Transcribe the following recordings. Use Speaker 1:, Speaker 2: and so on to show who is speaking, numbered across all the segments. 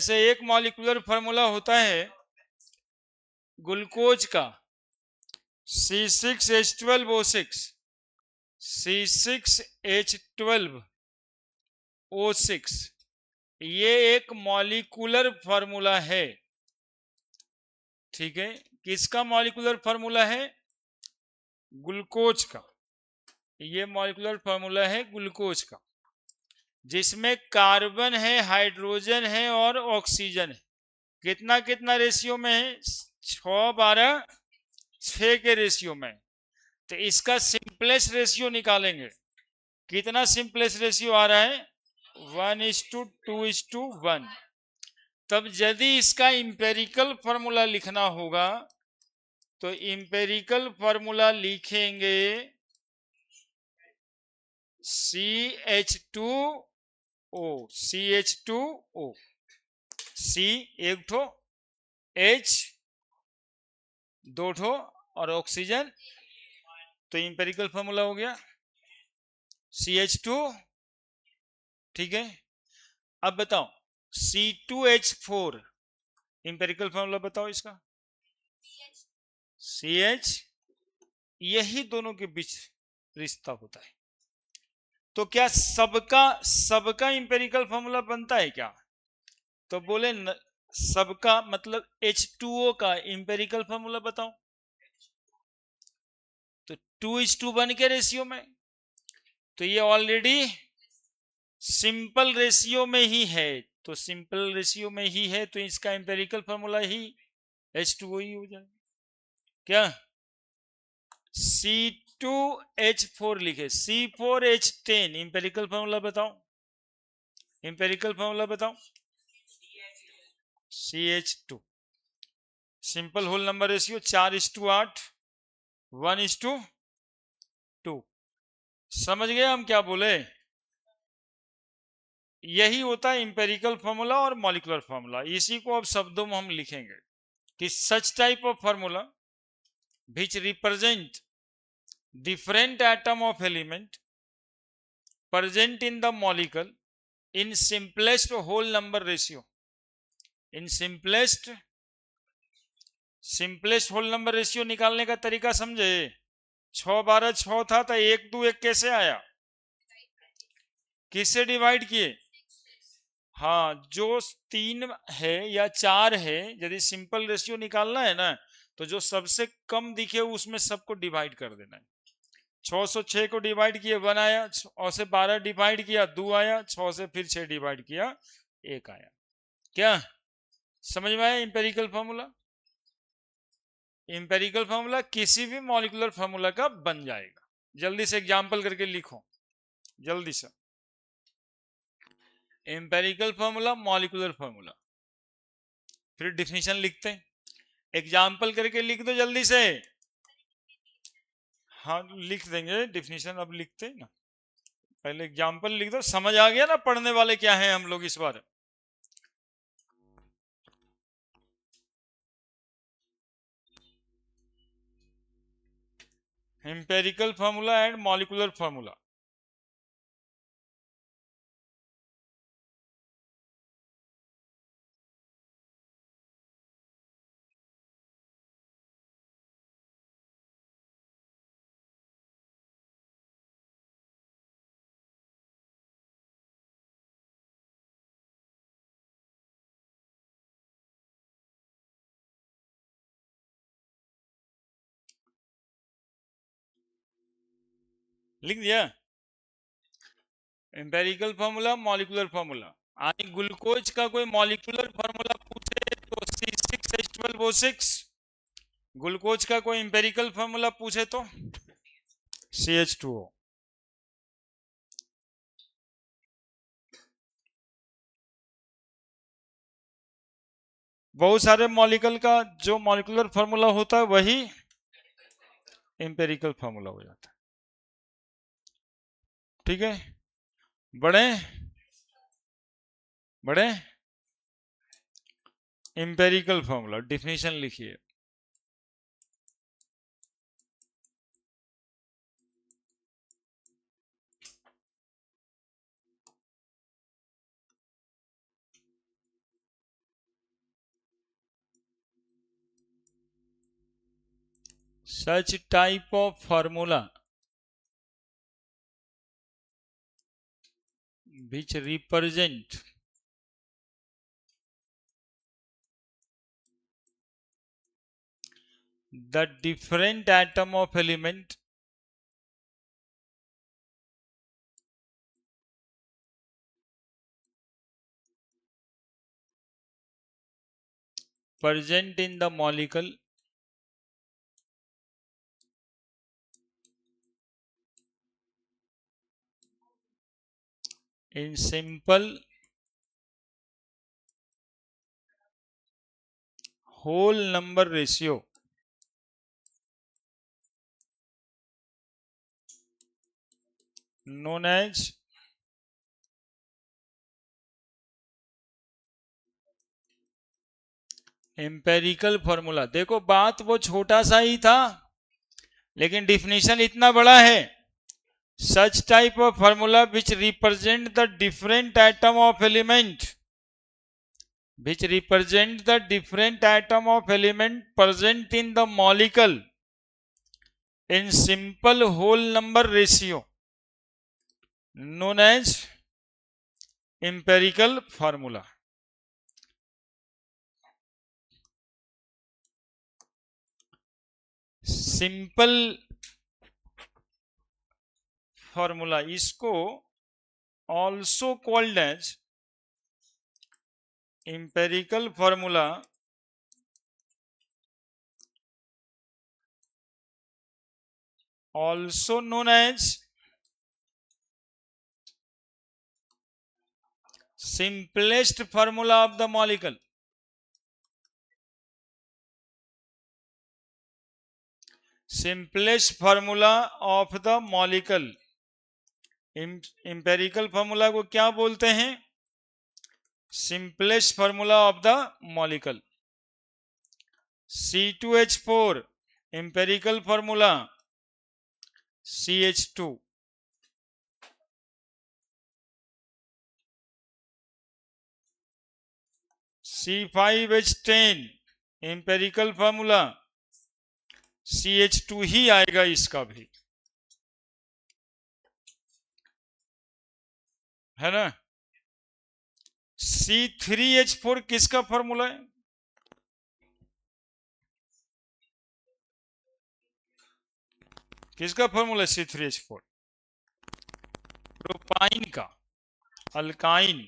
Speaker 1: जैसे एक molecular formula होता है ग्लूकोज का C6H12O6, C6H12O6, ये एक मॉलिक्यूलर फार्मूला है। ठीक है, किसका मॉलिक्यूलर फार्मूला है? ग्लूकोज का। ये मॉलिक्यूलर फार्मूला है ग्लूकोज का, जिसमें कार्बन है, हाइड्रोजन है और ऑक्सीजन है। कितना कितना रेशियो में है? 6:12:6 के रेशियो में। तो इसका सिंपलेस्ट रेशियो निकालेंगे। कितना सिंपलेस्ट रेशियो आ रहा है? 1:2:1। तब यदि इसका इंपेरिकल फॉर्मूला लिखना होगा तो इंपेरिकल फॉर्मूला लिखेंगे CH2O, CH2O, C एक ठो, H दो ठो और ऑक्सीजन। तो इंपेरिकल फॉर्मूला हो गया CH2। ठीक है, अब बताओ C2H4, इंपेरिकल फॉर्मूला बताओ इसका। CH, यही दोनों के बीच रिश्ता होता है। तो क्या सबका इंपेरिकल फॉर्मूला बनता है क्या? तो बोले सबका मतलब H2O का इंपेरिकल फॉर्मूला बताओ। तो 2:1 के रेशियो में, तो ये ऑलरेडी सिंपल रेशियो में ही है। तो सिंपल रेशियो में ही है तो इसका इंपेरिकल फॉर्मूला ही H2O ही हो जाएगा। क्या? C2H4 लिखे, C4H10, इंपेरिकल फॉर्मूला बताओ। इंपेरिकल फॉर्मूला बताओ। CH2, simple whole number ratio 4:8, 1:2। समझ गए हम क्या बोले? यही होता है इंपेरिकल फॉर्मूला और मॉलिक्यूलर फॉर्मूला। इसी को अब शब्दों में हम लिखेंगे कि such type of formula which represent different atom of element present in the molecule in simplest whole number ratio, in simplest whole number ratio निकालने का तरीका समझे। 6:12:6 था तो 1:2:1 कैसे आया? किससे डिवाइड किए? हाँ, जो 3 है या 4 है, यदि सिंपल रेशियो निकालना है ना तो जो सबसे कम दिखे उसमें सबको डिवाइड कर देना है। 606 को डिवाइड किए 1 आया, और से 12 डिवाइड किया 2 आया, 6 से फिर 6 डिवाइड किया 1 आया। क्या समझ में आया इंपेरिकल फॉर्मूला? इंपेरिकल फॉर्मूला किसी भी मॉलिक्यूलर फॉर्मूला का बन जाएगा। जल्दी से एग्जांपल करके लिखो, जल्दी से। इंपेरिकल फॉर्मूला, मॉलिक्यूलर फॉर्मूला, फिर डिफिनीशन लिखते हैं। एग्जाम्पल करके लिख दो जल्दी से। हाँ लिख देंगे, डिफिनीशन अब लिखते हैं ना, पहले एग्जाम्पल लिख दो। समझ आ गया ना पढ़ने वाले क्या हैं हम लोग इस बार? Empirical formula and molecular formula. लिख दिया एम्पेरिकल फार्मूला, मॉलिक्यूलर फार्मूला। आगे ग्लूकोज का कोई मॉलिक्यूलर फार्मूला पूछे तो C6H12O6। ग्लूकोज का कोई एम्पेरिकल फार्मूला पूछे तो CH2O। बहुत सारे मॉलिक्यूल का जो मॉलिक्यूलर फार्मूला होता है वही एम्पेरिकल फार्मूला हो जाता है। ठीक है, बड़े बड़े एम्पेरिकल फार्मूला, डिफिनीशन लिखिए। such type of formula which represent the different atom of element present in the molecule in simple whole number ratio known as empirical formula. देखो बात वो छोटा सा ही था लेकिन डिफिनेशन इतना बड़ा है। Such type of formula which represent the different atom of element which represent the different atom of element present in the molecule in simple whole number ratio known as empirical formula। Simple formula इसको also called as empirical formula also known as simplest formula of the molecule। simplest formula of the molecule। empirical formula को क्या बोलते हैं? simplest formula of the molecule। C2H4 empirical formula CH2। C5H10 empirical formula CH2 ही आएगा इसका भी, है ना। C3H4 किसका फॉर्मूला है? किसका फॉर्मूला है C3H4? प्रोपाइन का, अल्काइन।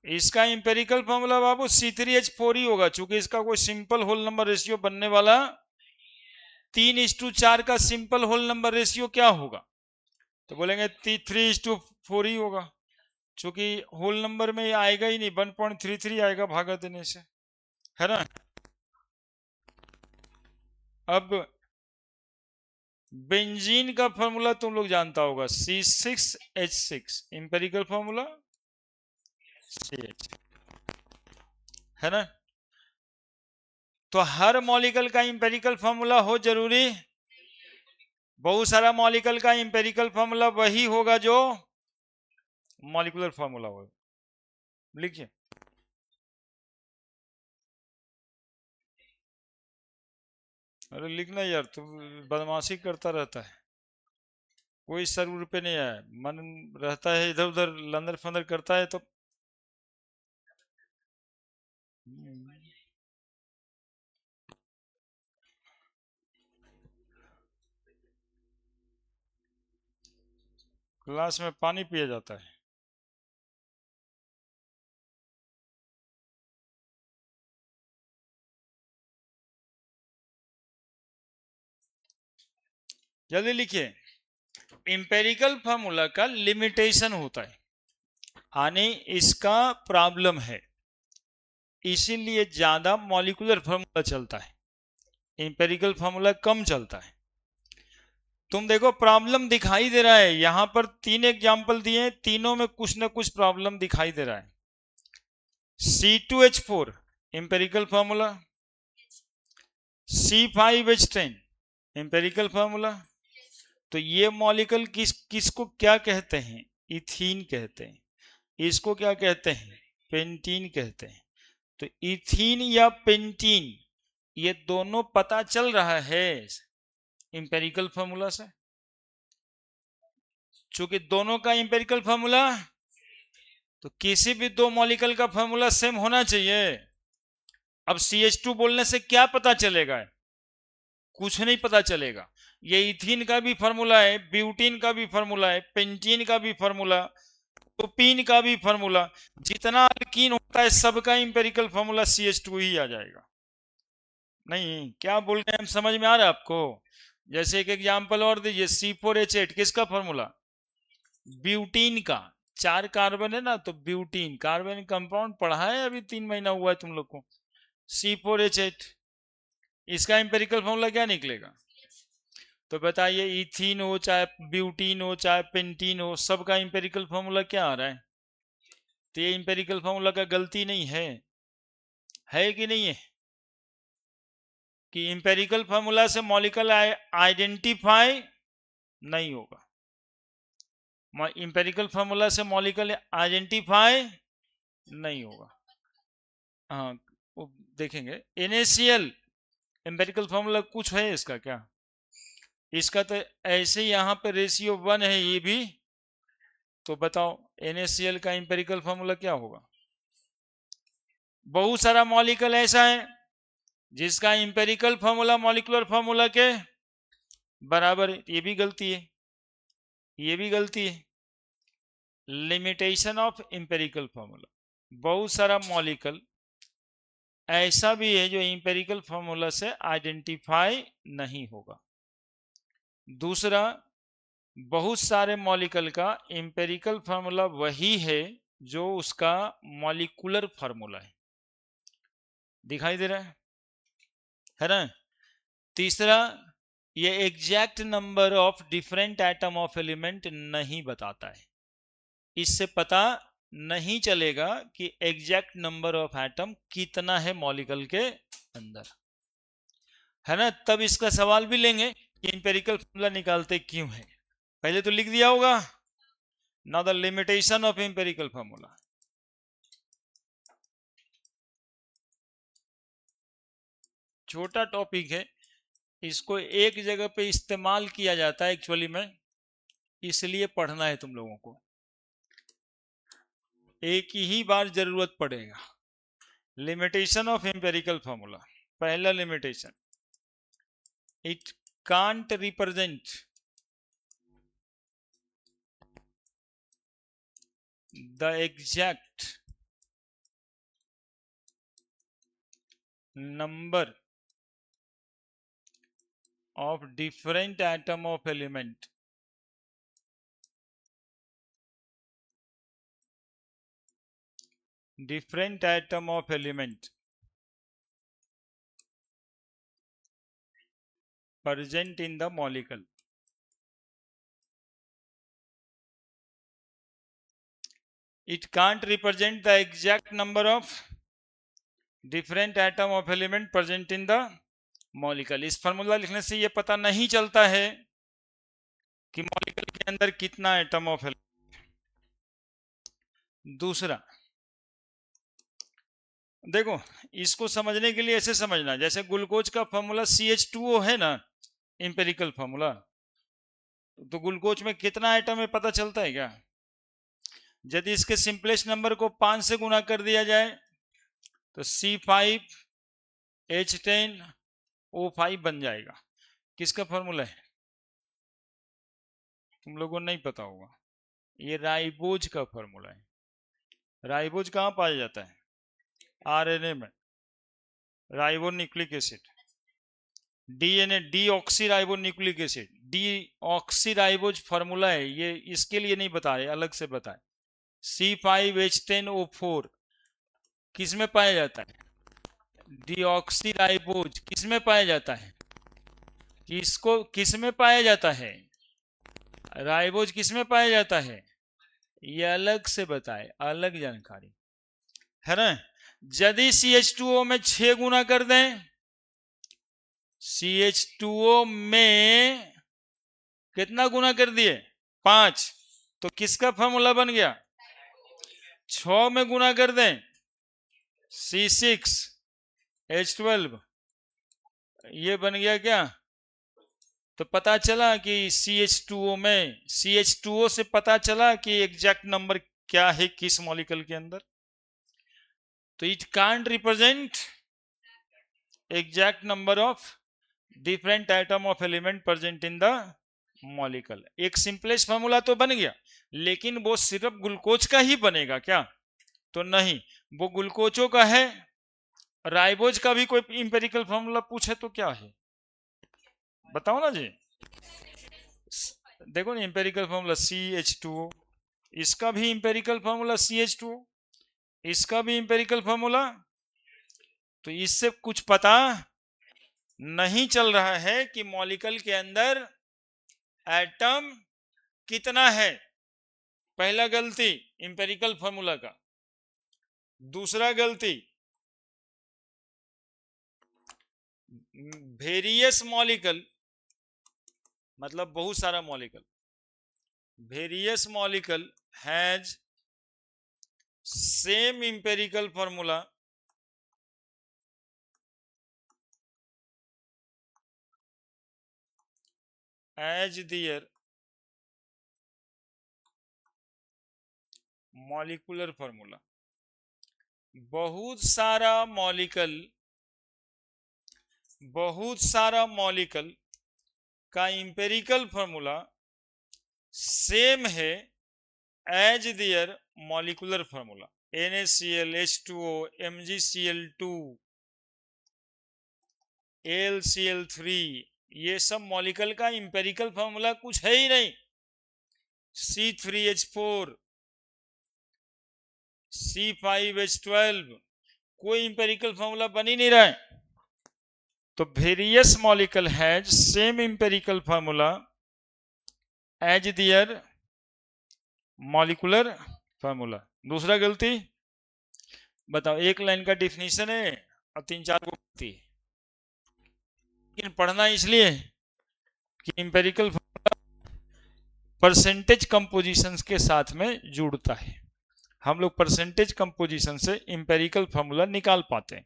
Speaker 1: इसका इंपेरिकल फॉर्मूला बाबू C3H4 ही होगा, चूंकि इसका कोई सिंपल होल नंबर रेशियो बनने वाला 3:4 का सिंपल होल नंबर रेशियो क्या होगा? तो बोलेंगे 3:4 ही होगा, चूंकि होल नंबर में आएगा ही नहीं, 1.33 आएगा भागा देने से, है ना। अब बेंजीन का फॉर्मूला तुम लोग जानता होगा C6H6 इंपेरिकल फॉर्मूला CH, है ना। तो हर मॉलिक्यूल का इंपेरिकल फॉर्मूला हो जरूरी? बहुत सारा मॉलिक्यूल का इंपेरिकल फॉर्मूला वही होगा जो मॉलिक्यूलर फॉर्मूला होगा। लिखिए, अरे लिखना यार, तू बदमाशी करता रहता है, कोई सर पे नहीं आया, मन रहता है इधर उधर लंदर फंदर करता है तो क्लास में पानी पिया जाता है। जल्दी लिखिए, इंपेरिकल फॉर्मूला का लिमिटेशन होता है, यानी इसका प्रॉब्लम है, इसीलिए ज्यादा मॉलिक्यूलर फॉर्मूला चलता है, इंपेरिकल फॉर्मूला कम चलता है। तुम देखो प्रॉब्लम दिखाई दे रहा है, यहां पर 3 एग्जाम्पल दिए, तीनों में कुछ ना कुछ प्रॉब्लम दिखाई दे रहा है। C2H4 empirical formula, C5H10 empirical formula. तो ये मॉलिक्यूल किसको क्या कहते हैं? इथीन कहते हैं। इसको क्या कहते हैं? पेंटीन कहते हैं। तो इथीन या पेंटीन, ये दोनों पता चल रहा है, इंपेरिकल फॉर्मूला से, चूंकि दोनों का इंपेरिकल फॉर्मूला, तो किसी भी दो मॉलिक्यूल का फॉर्मूला सेम होना चाहिए। अब CH2 बोलने से क्या पता चलेगा? कुछ नहीं पता चलेगा। ये इथीन का भी फॉर्मूला है, ब्यूटीन का भी फॉर्मूला है, पेंटीन का भी फॉर्मूला, प्रोपीन का भी फॉर्मूला, जितना अल्कीन होता है सबका इंपेरिकल फॉर्मूला CH2 ही आ जाएगा। नहीं, क्या बोल रहे हैं हम, समझ में आ रहा है आपको? जैसे एक एग्जांपल और दीजिए, C4H8 किसका फॉर्मूला? ब्यूटीन का। 4 कार्बन है ना, तो ब्यूटीन कार्बन कंपाउंड पढ़ा है, अभी 3 महीना हुआ है तुम लोग को। C4H8 इसका इंपेरिकल फॉर्मूला क्या निकलेगा? तो बताइए, इथीन हो चाहे ब्यूटीन हो चाहे पेंटीन हो, सबका इंपेरिकल फॉर्मूला क्या आ रहा है? तो ये इंपेरिकल फॉर्मूला का गलती नहीं है कि नहीं है? कि इंपेरिकल फॉर्मूला से मॉलिक्यूल आइडेंटिफाई नहीं होगा। इंपेरिकल फॉर्मूला से मॉलिक्यूल आइडेंटिफाई नहीं होगा। हाँ, वो देखेंगे। NaCl इंपेरिकल फॉर्मूला कुछ है इसका क्या? इसका तो ऐसे यहाँ पे रेशियो 1 है ये भी, तो बताओ NaCl का इंपेरिकल फॉर्मूला क्या होगा? बहुत सारा मॉलिक्यूल ऐसा है जिसका इंपेरिकल फॉर्मूला मॉलिक्यूलर फॉर्मूला के बराबर है, ये भी गलती है, ये भी गलती है। लिमिटेशन ऑफ इंपेरिकल फॉर्मूला, बहुत सारा मॉलिक्यूल ऐसा भी है जो इंपेरिकल फॉर्मूला से आइडेंटिफाई नहीं होगा। दूसरा, बहुत सारे मॉलिक्यूल का इंपेरिकल फार्मूला वही है जो उसका मॉलिक्यूलर फार्मूला है। दिखाई दे रहा है ना? तीसरा, ये exact number of different atom of element नहीं बताता है। इससे पता नहीं चलेगा कि एग्जैक्ट नंबर ऑफ एटम कितना है मॉलिक्यूल के अंदर, है ना? तब इसका सवाल भी लेंगे कि इंपेरिकल फार्मूला निकालते क्यों है। पहले तो लिख दिया होगा ना, the limitation of empirical formula. छोटा टॉपिक है, इसको एक जगह पे इस्तेमाल किया जाता है एक्चुअली में, इसलिए पढ़ना है तुम लोगों को, एक ही बार जरूरत पड़ेगा। लिमिटेशन ऑफ इंपेरिकल फार्मूला, पहला limitation, it can't represent the exact number of different atom of element present in the molecule. It can't represent the exact number of different atom of element present in the molecule. इस formula लिखने से ये पता नहीं चलता है कि molecule के अंदर कितना एटम ऑफ एलिमेंट। दूसरा, देखो इसको समझने के लिए ऐसे समझना, जैसे ग्लूकोज का फॉर्मूला CH2O है ना, इंपेरिकल फॉर्मूला, तो ग्लूकोज में कितना एटम है पता चलता है क्या? यदि इसके सिंपलेस्ट नंबर को 5 से गुना कर दिया जाए तो C5H10O5 बन जाएगा। किसका फॉर्मूला है? तुम लोगों को नहीं पता होगा, ये राइबोज का फॉर्मूला है। राइबोज कहाँ पाया जाता है? RNA में, ribo nucleic acid. DNA, deoxy ribo nucleic acid, deoxy ribose formula है ये, इसके लिए नहीं बता रहे, अलग से बताए। C5H10O4 किस में पाया जाता है? डीऑक्सी राइबोज किस में पाया जाता है? किसको किस में पाया जाता है? राइबोज किस में पाया जाता है? ये अलग से बताए, अलग जानकारी है ना। यदि CH2O में 6 गुना कर दें, CH2O में कितना गुना कर दिए? 5, तो किसका फॉर्मूला बन गया? 6 में गुना कर दें, C6H12, ये बन गया क्या? तो पता चला कि CH2O में CH2O से पता चला कि एग्जैक्ट नंबर क्या है किस मॉलिक्यूल के अंदर। तो it can't represent exact number of different item of element present in the molecule. एक सिंपलेस्ट फॉर्मूला तो बन गया, लेकिन वो सिर्फ ग्लूकोज का ही बनेगा क्या? तो नहीं, वो ग्लूकोजों का है। राइबोज का भी कोई इंपेरिकल फॉर्मूला पूछे तो क्या है, बताओ ना जी। देखो ना, इंपेरिकल फॉर्मूला CH2O, इसका भी इंपेरिकल फॉर्मूला CH2O, इसका भी इंपेरिकल फॉर्मूला। तो इससे कुछ पता नहीं चल रहा है कि मॉलिक्यूल के अंदर एटम कितना है। पहला गलती इंपेरिकल फॉर्मूला का। दूसरा गलती वेरियस मॉलिक्यूल, मतलब बहुत सारा molecule. Various molecule has same empirical formula as their molecular formula. बहुत सारा मॉलिक्यूल का इंपेरिकल फॉर्मूला सेम है as their molecular formula. NaCl, H2O, MgCl2, AlCl3, ये सब मॉलिक्यूल का इंपेरिकल फॉर्मूला कुछ है ही नहीं। C3H4, C5H12, कोई इंपेरिकल फॉर्मूला बन ही नहीं रहा है। तो various molecule has same empirical formula as their molecular formula. दूसरा गलती बताओ, एक लाइन का डिफिनीशन है और 3-4 को गलती, लेकिन पढ़ना इसलिए कि इंपेरिकल फॉर्मूला परसेंटेज कंपोजिशंस के साथ में जुड़ता है। हम लोग परसेंटेज कंपोजिशन से इंपेरिकल फॉर्मूला निकाल पाते हैं।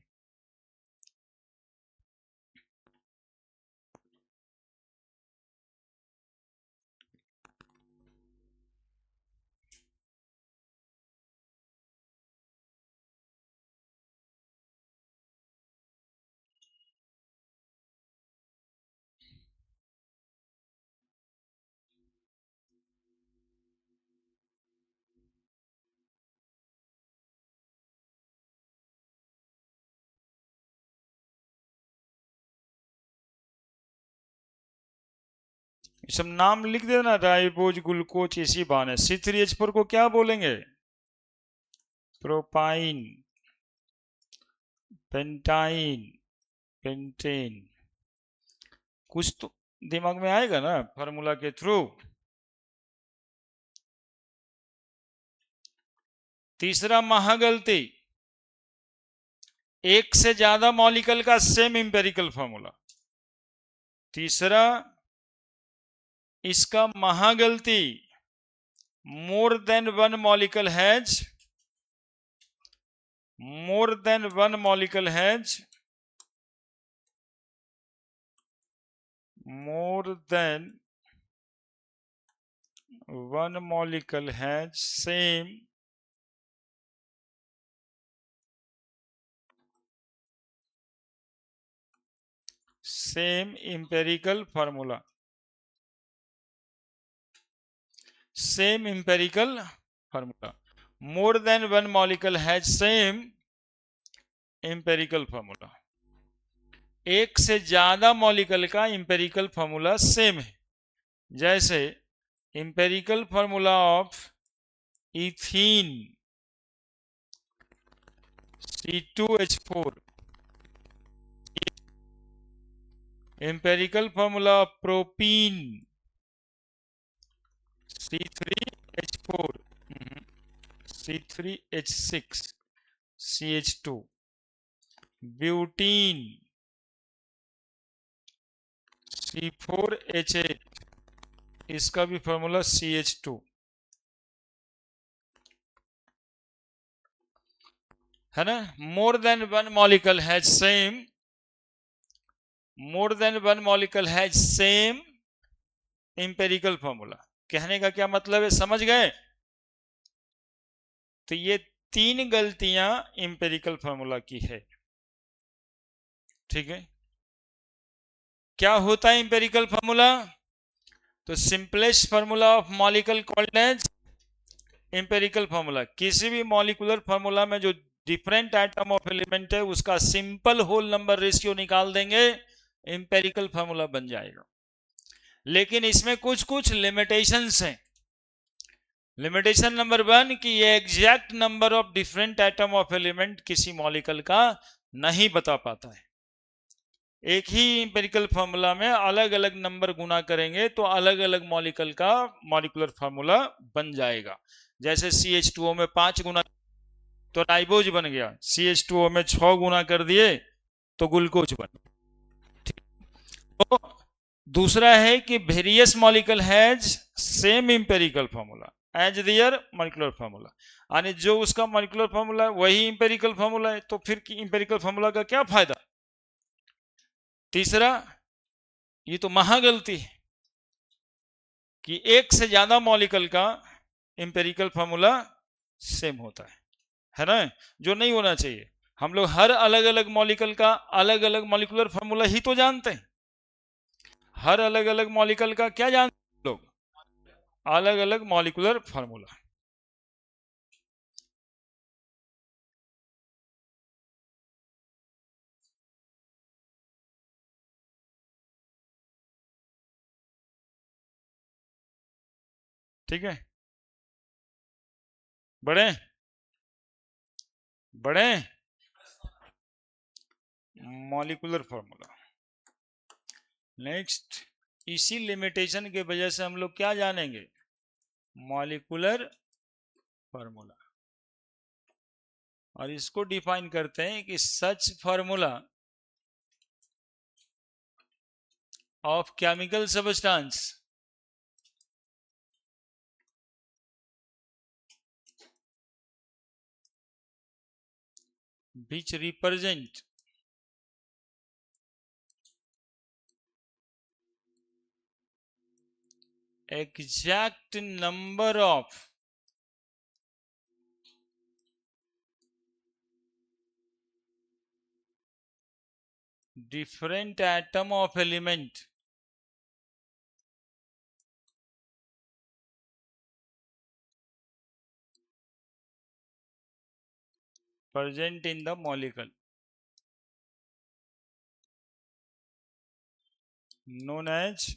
Speaker 1: ये सब नाम लिख देना, राइबोज, ग्लूकोज, इसी बहाने। C3H4 को क्या बोलेंगे? Propyne, pentyne, pentane. कुछ तो दिमाग में आएगा ना फार्मूला के थ्रू। तीसरा महागलती, एक से ज्यादा मॉलिक्यूल का सेम इंपेरिकल फॉर्मूला। तीसरा इसका महागलती, more than one molecule has more than one molecule has more than one molecule has same empirical formula, same empirical formula। more than one molecule has same empirical formula। एक से ज्यादा molecule का empirical formula same है। जैसे empirical formula of ethene C2H4, empirical formula of propene C3H4, C3H6, CH2, butene C4H8, इसका भी formula CH2 है ना। मोर than one molecule has same empirical formula. कहने का क्या मतलब है, समझ गए? तो ये 3 गलतियां इंपेरिकल फॉर्मूला की है। ठीक है, क्या होता है इंपेरिकल फॉर्मूला? तो simplest formula of molecule called as empirical formula. किसी भी मॉलिक्यूलर फॉर्मूला में जो डिफरेंट एटम ऑफ एलिमेंट है उसका सिंपल होल नंबर रेशियो निकाल देंगे, इंपेरिकल फॉर्मूला बन जाएगा। लेकिन इसमें कुछ कुछ लिमिटेशंस हैं। लिमिटेशन नंबर 1 कि ये exact number of different atom of element किसी मॉलिक्यूल का नहीं बता पाता है। एक ही इंपेरिकल फॉर्मूला में अलग अलग नंबर गुना करेंगे तो अलग अलग मॉलिक्यूल का मॉलिक्यूलर फॉर्मूला बन जाएगा। जैसे CH2O में 5 गुना तो राइबोज बन गया, CH2O में 6 गुना कर दिए तो ग्लूकोज बन। ठीक। तो दूसरा है कि various molecule has same empirical formula as their molecular formula, यानी जो उसका मॉलिक्यूलर फॉर्मूला है वही इंपेरिकल फॉर्मूला है, तो फिर इंपेरिकल फॉर्मूला का क्या फायदा? तीसरा, ये तो महागलती है कि एक से ज्यादा मॉलिक्यूल का इंपेरिकल फॉर्मूला सेम होता है ना, जो नहीं होना चाहिए। हम लोग हर अलग अलग मॉलिक्यूल का अलग अलग मॉलिक्यूलर फॉर्मूला ही तो जानते हैं। हर अलग अलग मॉलिक्यूल का क्या जानते हैं लोग? अलग अलग मॉलिक्यूलर फॉर्मूला। ठीक है, बढ़े बढ़े मॉलिक्यूलर फॉर्मूला। नेक्स्ट, इसी लिमिटेशन के वजह से हम लोग क्या जानेंगे? Molecular formula. और इसको डिफाइन करते हैं कि such formula of chemical substance which represent exact number of different atom of element present in the molecule known as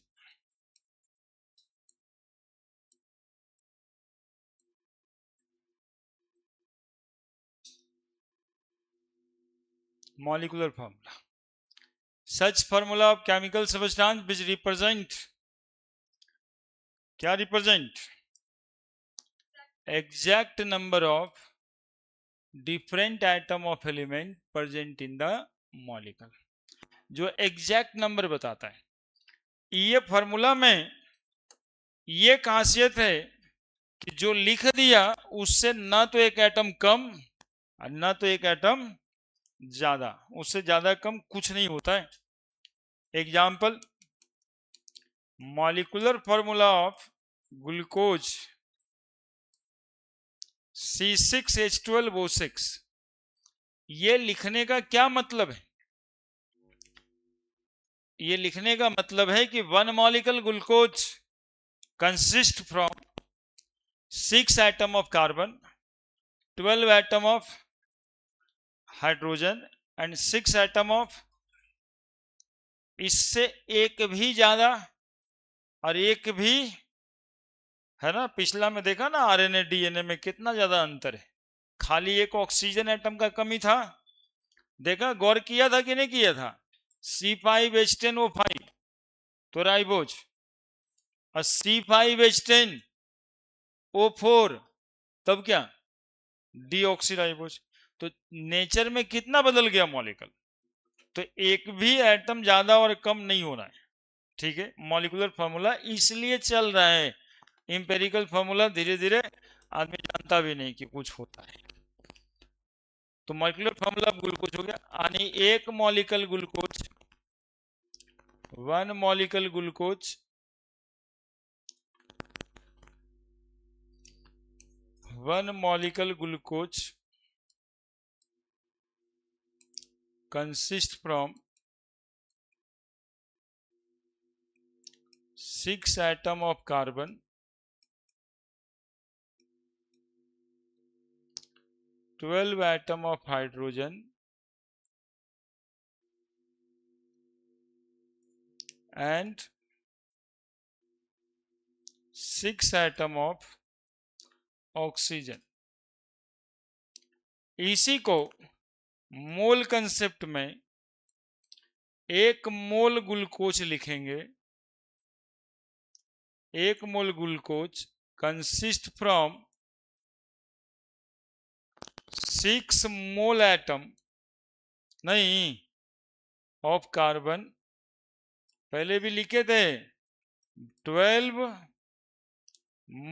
Speaker 1: molecular formula. Such formula of chemical substance which represent, क्या represent? Exact number of different atom of element present in the molecule, जो exact number बताता है। ये formula में ये खासियत है कि जो लिख दिया उससे ना तो एक एटम कम और ना तो एक एटम ज्यादा, उससे ज्यादा कम कुछ नहीं होता है। Example, molecular formula of glucose C6H12O6, ये लिखने का क्या मतलब है? ये लिखने का मतलब है कि 1 molecule glucose consist from 6 atom of carbon, 12 atom of hydrogen and 6 atom of, इससे एक भी ज्यादा और एक भी, है ना, पिछला में देखा ना आरएनए डीएनए में कितना ज्यादा अंतर है। खाली एक ऑक्सीजन एटम का कमी था, देखा, गौर किया था कि नहीं किया था? C5H10O5 तो राइबोज, और C5H10O4 तब क्या? डीऑक्सीराइबोज। तो नेचर में कितना बदल गया मॉलिक्यूल, तो एक भी एटम ज्यादा और कम नहीं होना है। ठीक है, मॉलिक्यूलर फॉर्मूला इसलिए चल रहा है। इंपेरिकल फॉर्मूला धीरे धीरे आदमी जानता भी नहीं कि कुछ होता है। तो मॉलिक्यूलर फॉर्मूला ग्लूकोज हो गया, यानी एक molecule glucose, 1 molecule glucose 1 molecule glucose consists from 6 atom of carbon, 12 atom of hydrogen and 6 atom of oxygen. इसी को मोल कंसेप्ट में 1 मोल ग्लूकोज लिखेंगे। 1 mole glucose consist from 6 mole atom नहीं ऑफ कार्बन, पहले भी लिखे थे 12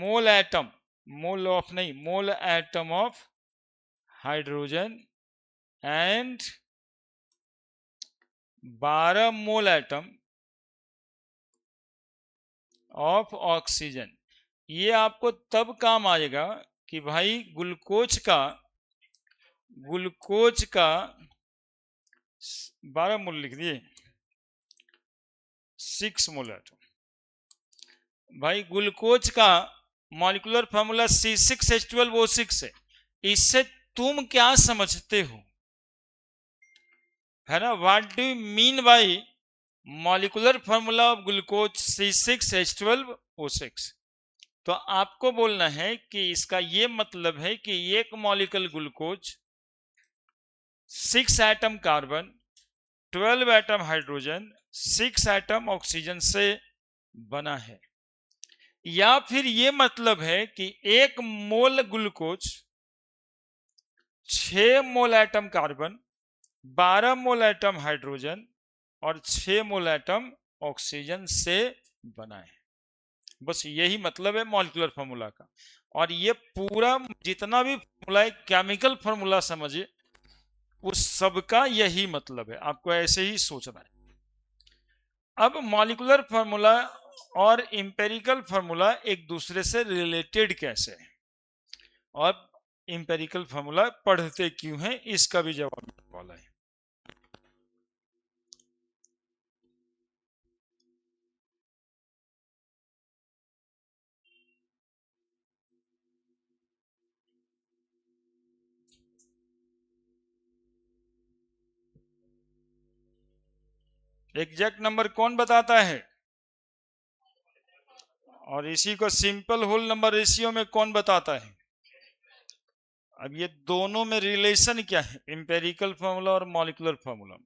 Speaker 1: मोल एटम, मोल ऑफ नहीं, मोल atom of hydrogen and 12 mole atom of oxygen. ये आपको तब काम आएगा कि भाई ग्लूकोज का 12 मोल लिख दिए, 6 मोल एटम। भाई ग्लूकोज का मॉलिक्यूलर फॉर्मूला C6H12O6 है। इससे तुम क्या समझते हो, है ना? What do you mean by molecular formula of glucose C6H12O6? तो आपको बोलना है कि इसका ये मतलब है कि एक molecule glucose 6 atom carbon, 12 atom hydrogen, 6 atom oxygen से बना है। या फिर ये मतलब है कि 1 mole glucose 6 mole atom carbon, 12 mole atom hydrogen और 6 मोल एटम ऑक्सीजन से बना है। बस यही मतलब है मॉलिक्यूलर फार्मूला का। और ये पूरा जितना भी फार्मूला है, केमिकल फार्मूला समझिए, उस सब का यही मतलब है। आपको ऐसे ही सोचना है। अब मॉलिक्यूलर फार्मूला और इंपेरिकल फार्मूला एक दूसरे से रिलेटेड कैसे है और इंपेरिकल फार्मूला पढ़ते क्यों हैं, इसका भी जवाब मिलने वाला है। एग्जैक्ट नंबर कौन बताता है? और इसी को सिंपल होल नंबर रेशियो में कौन बताता है? अब ये दोनों में रिलेशन क्या है, इंपेरिकल फार्मूला और मॉलिक्यूलर फार्मूला?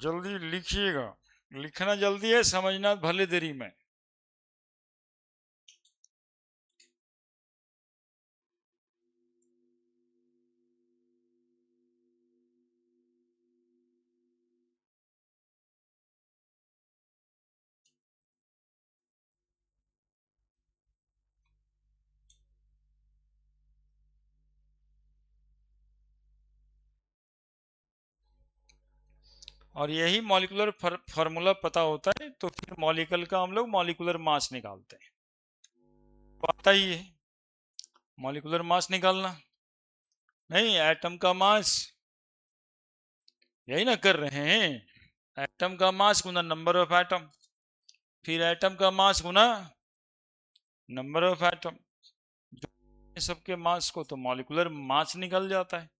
Speaker 1: जल्दी लिखिएगा, लिखना जल्दी है, समझना भले देरी में। और यही मॉलिक्यूलर फार्मूला पता होता है तो फिर मॉलिक्यूल का हम लोग मॉलिक्यूलर मास निकालते हैं। पता ही है मॉलिक्यूलर मास निकालना, नहीं एटम का मास, यही ना कर रहे हैं। एटम का मास गुना नंबर ऑफ एटम, फिर एटम का मास गुना नंबर ऑफ एटम, सबके मास को तो मॉलिक्यूलर मास निकल जाता है।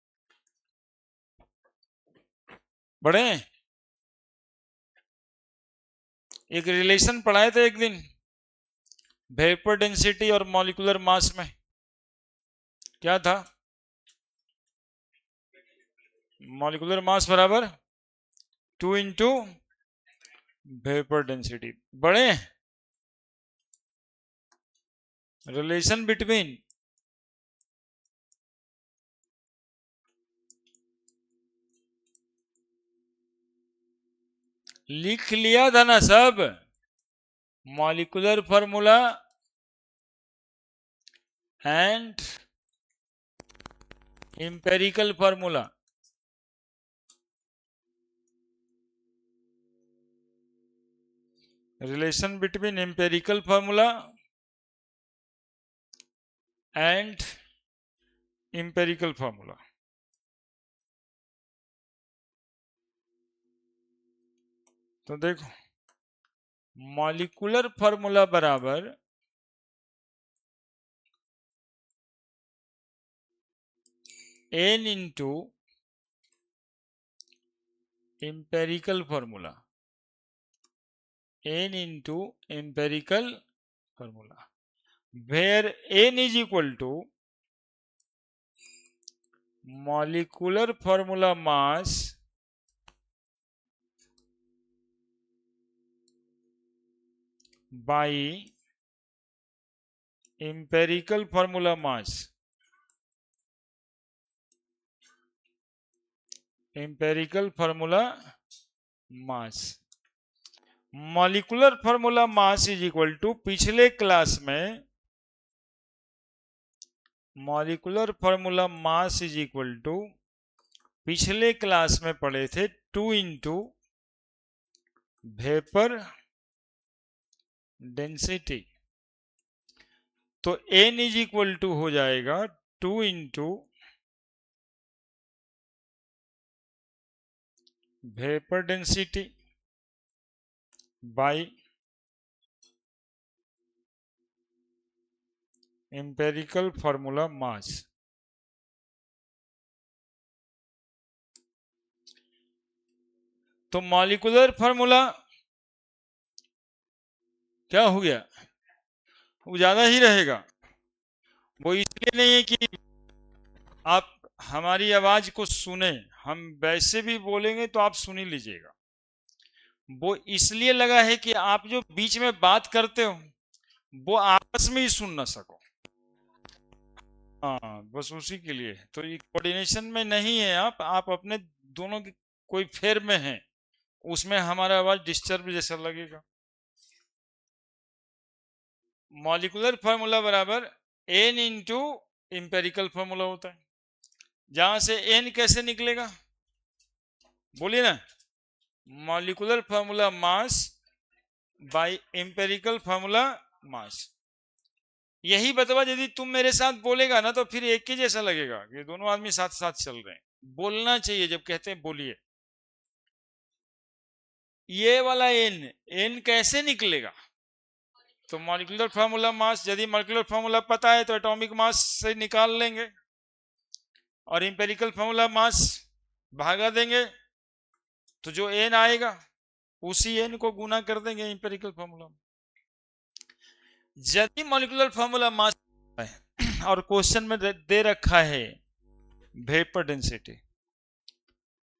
Speaker 1: बड़े एक रिलेशन पढ़ाए थे एक दिन वेपर डेंसिटी और मॉलिक्यूलर मास में, क्या था? मॉलिक्यूलर मास बराबर 2 इंटू वेपर डेंसिटी। बड़े रिलेशन बिटवीन लिख लिया था ना सब, molecular formula and empirical formula. Relation between empirical formula and empirical formula. तो देखो, मॉलिक्यूलर फॉर्मूला बराबर n into empirical formula, n into empirical formula, where n is equal to molecular formula mass by empirical formula mass. Empirical formula mass, molecular formula mass is equal to, पिछले class में molecular formula mass is equal to, पिछले class में पढ़े थे 2 into vapour density. तो n is equal to हो जाएगा 2 into vapour density by empirical formula mass. तो मॉलिक्यूलर फॉर्मूला क्या हो गया, वो ज्यादा ही रहेगा। वो इसलिए नहीं है कि आप हमारी आवाज को सुने, हम वैसे भी बोलेंगे तो आप सुन ही लीजिएगा। वो इसलिए लगा है कि आप जो बीच में बात करते हो वो आपस में ही सुन ना सको। हाँ, बस उसी के लिए। तो ये कोऑर्डिनेशन में नहीं है, आप अपने दोनों की कोई फेर में हैं, उसमें हमारा आवाज डिस्टर्ब जैसा लगेगा। मॉलिक्यूलर फॉर्मूला बराबर n इंटू इंपेरिकल फॉर्मूला होता है। जहां से n कैसे निकलेगा बोलिए ना, molecular formula mass by empirical formula मास। यही बतवा यदि तुम मेरे साथ बोलेगा ना तो फिर एक ही जैसा लगेगा कि दोनों आदमी साथ साथ चल रहे हैं। बोलना चाहिए, जब कहते हैं बोलिए। ये वाला n कैसे निकलेगा, तो मॉलिक्यूलर फार्मूला मास, यदि मॉलिक्यूलर फार्मूला पता है तो एटॉमिक मास से निकाल लेंगे और इंपेरिकल फार्मूला मास भागा देंगे, तो जो n आएगा उसी n को गुना कर देंगे इंपेरिकल फार्मूला। यदि मॉलिक्यूलर फार्मूला मास और क्वेश्चन में दे रखा है वेपर डेंसिटी,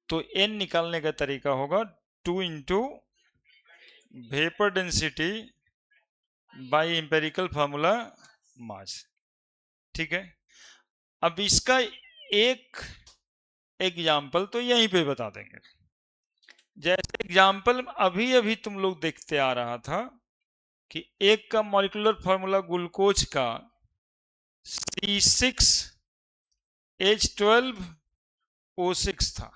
Speaker 1: तो n निकालने का तरीका होगा 2 into vapour density bye empirical formula mass. ठीक है, अब इसका एक एग्जाम्पल तो यहीं पे बता देंगे। जैसे एग्जाम्पल अभी अभी तुम लोग देखते आ रहा था कि एक का मॉलिक्यूलर फार्मूला ग्लूकोज का C6H12O6 था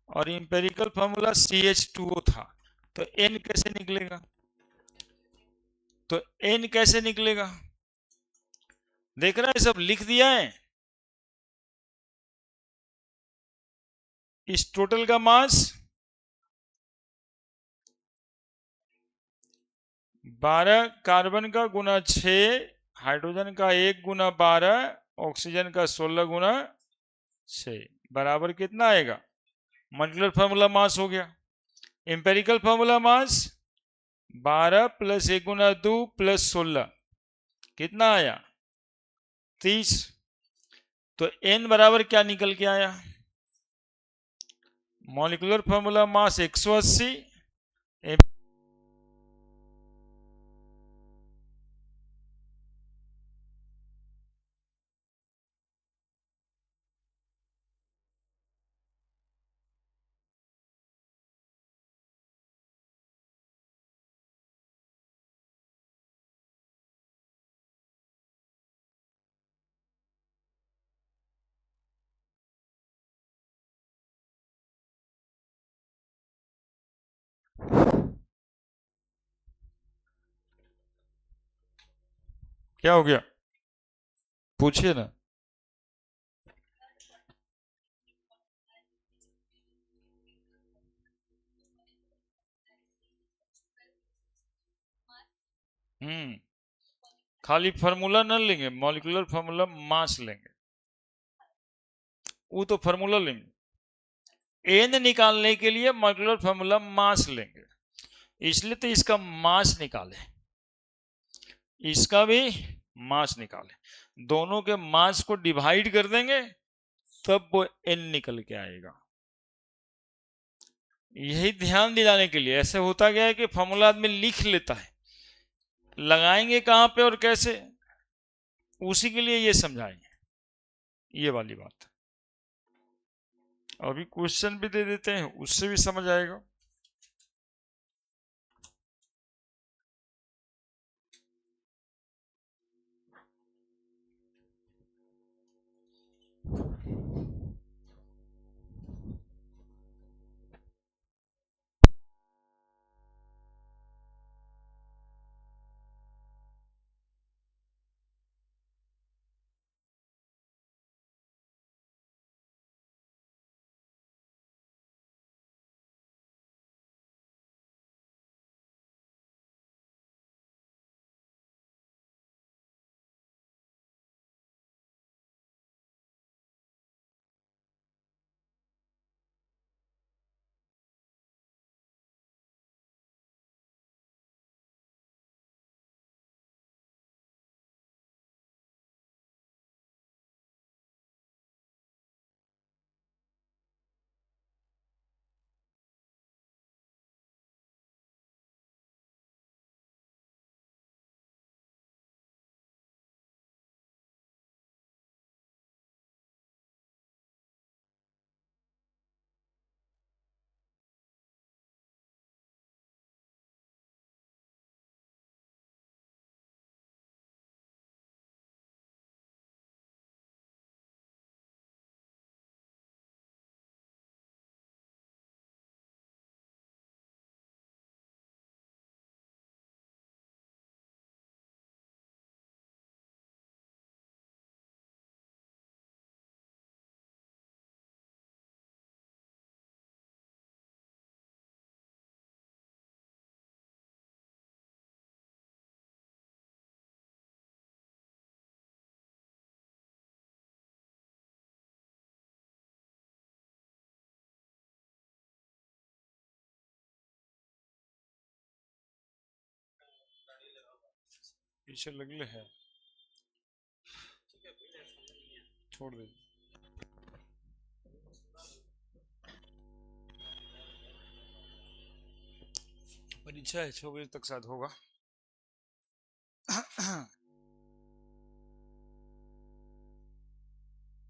Speaker 1: और इंपेरिकल फार्मूला CH2O था। तो n कैसे निकलेगा, तो n कैसे निकलेगा, देख रहा है सब लिख दिया है। इस टोटल का मास 12 कार्बन का गुना 6, हाइड्रोजन का 1 गुना 12, ऑक्सीजन का 16 गुना 6 बराबर कितना आएगा, मॉलिक्यूलर फार्मूला मास हो गया। एम्पेरिकल फार्मूला मास 12 प्लस 1 गुना 2 प्लस 16 कितना आया 30। तो n बराबर क्या निकल के आया, मॉलिक्यूलर फार्मूला मास 180, क्या हो गया, पूछिए ना। हम्म, खाली फार्मूला न लेंगे, मॉलिक्यूलर फार्मूला मास लेंगे, वो तो फार्मूला लेंगे। एन निकालने के लिए मॉलिक्यूलर फार्मूला मास लेंगे, इसलिए तो इसका मास निकाले, इसका भी मास निकाले, दोनों के मास को डिवाइड कर देंगे तब वो एन निकल के आएगा। यही ध्यान दिलाने के लिए ऐसे होता गया है कि फॉर्मूला आदमी लिख लेता है, लगाएंगे कहां पे और कैसे, उसी के लिए ये समझाएंगे, ये वाली बात। अभी क्वेश्चन भी दे देते हैं, उससे भी समझ आएगा। पीछे लगले है, छोड़ दे। परीक्षा है, 6 बजे तक शायद होगा।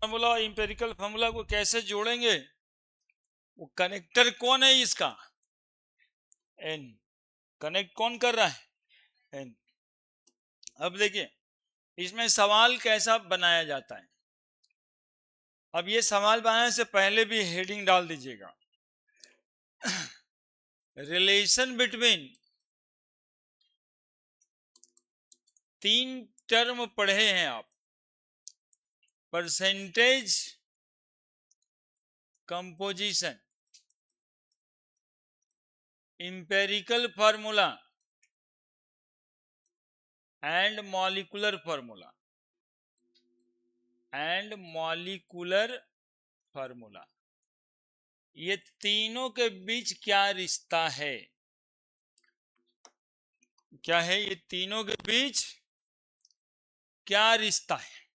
Speaker 1: फार्मूला, इंपेरिकल फार्मूला को कैसे जोड़ेंगे, वो कनेक्टर कौन है इसका, एन, कनेक्ट कौन कर रहा है, एन। अब देखिए इसमें सवाल कैसा बनाया जाता है। अब ये सवाल बनाने से पहले भी हेडिंग डाल दीजिएगा, रिलेशन बिटवीन, 3 टर्म पढ़े हैं आप, percentage composition, empirical formula and molecular formula, ये तीनों के बीच क्या रिश्ता है, क्या है, ये तीनों के बीच क्या रिश्ता है।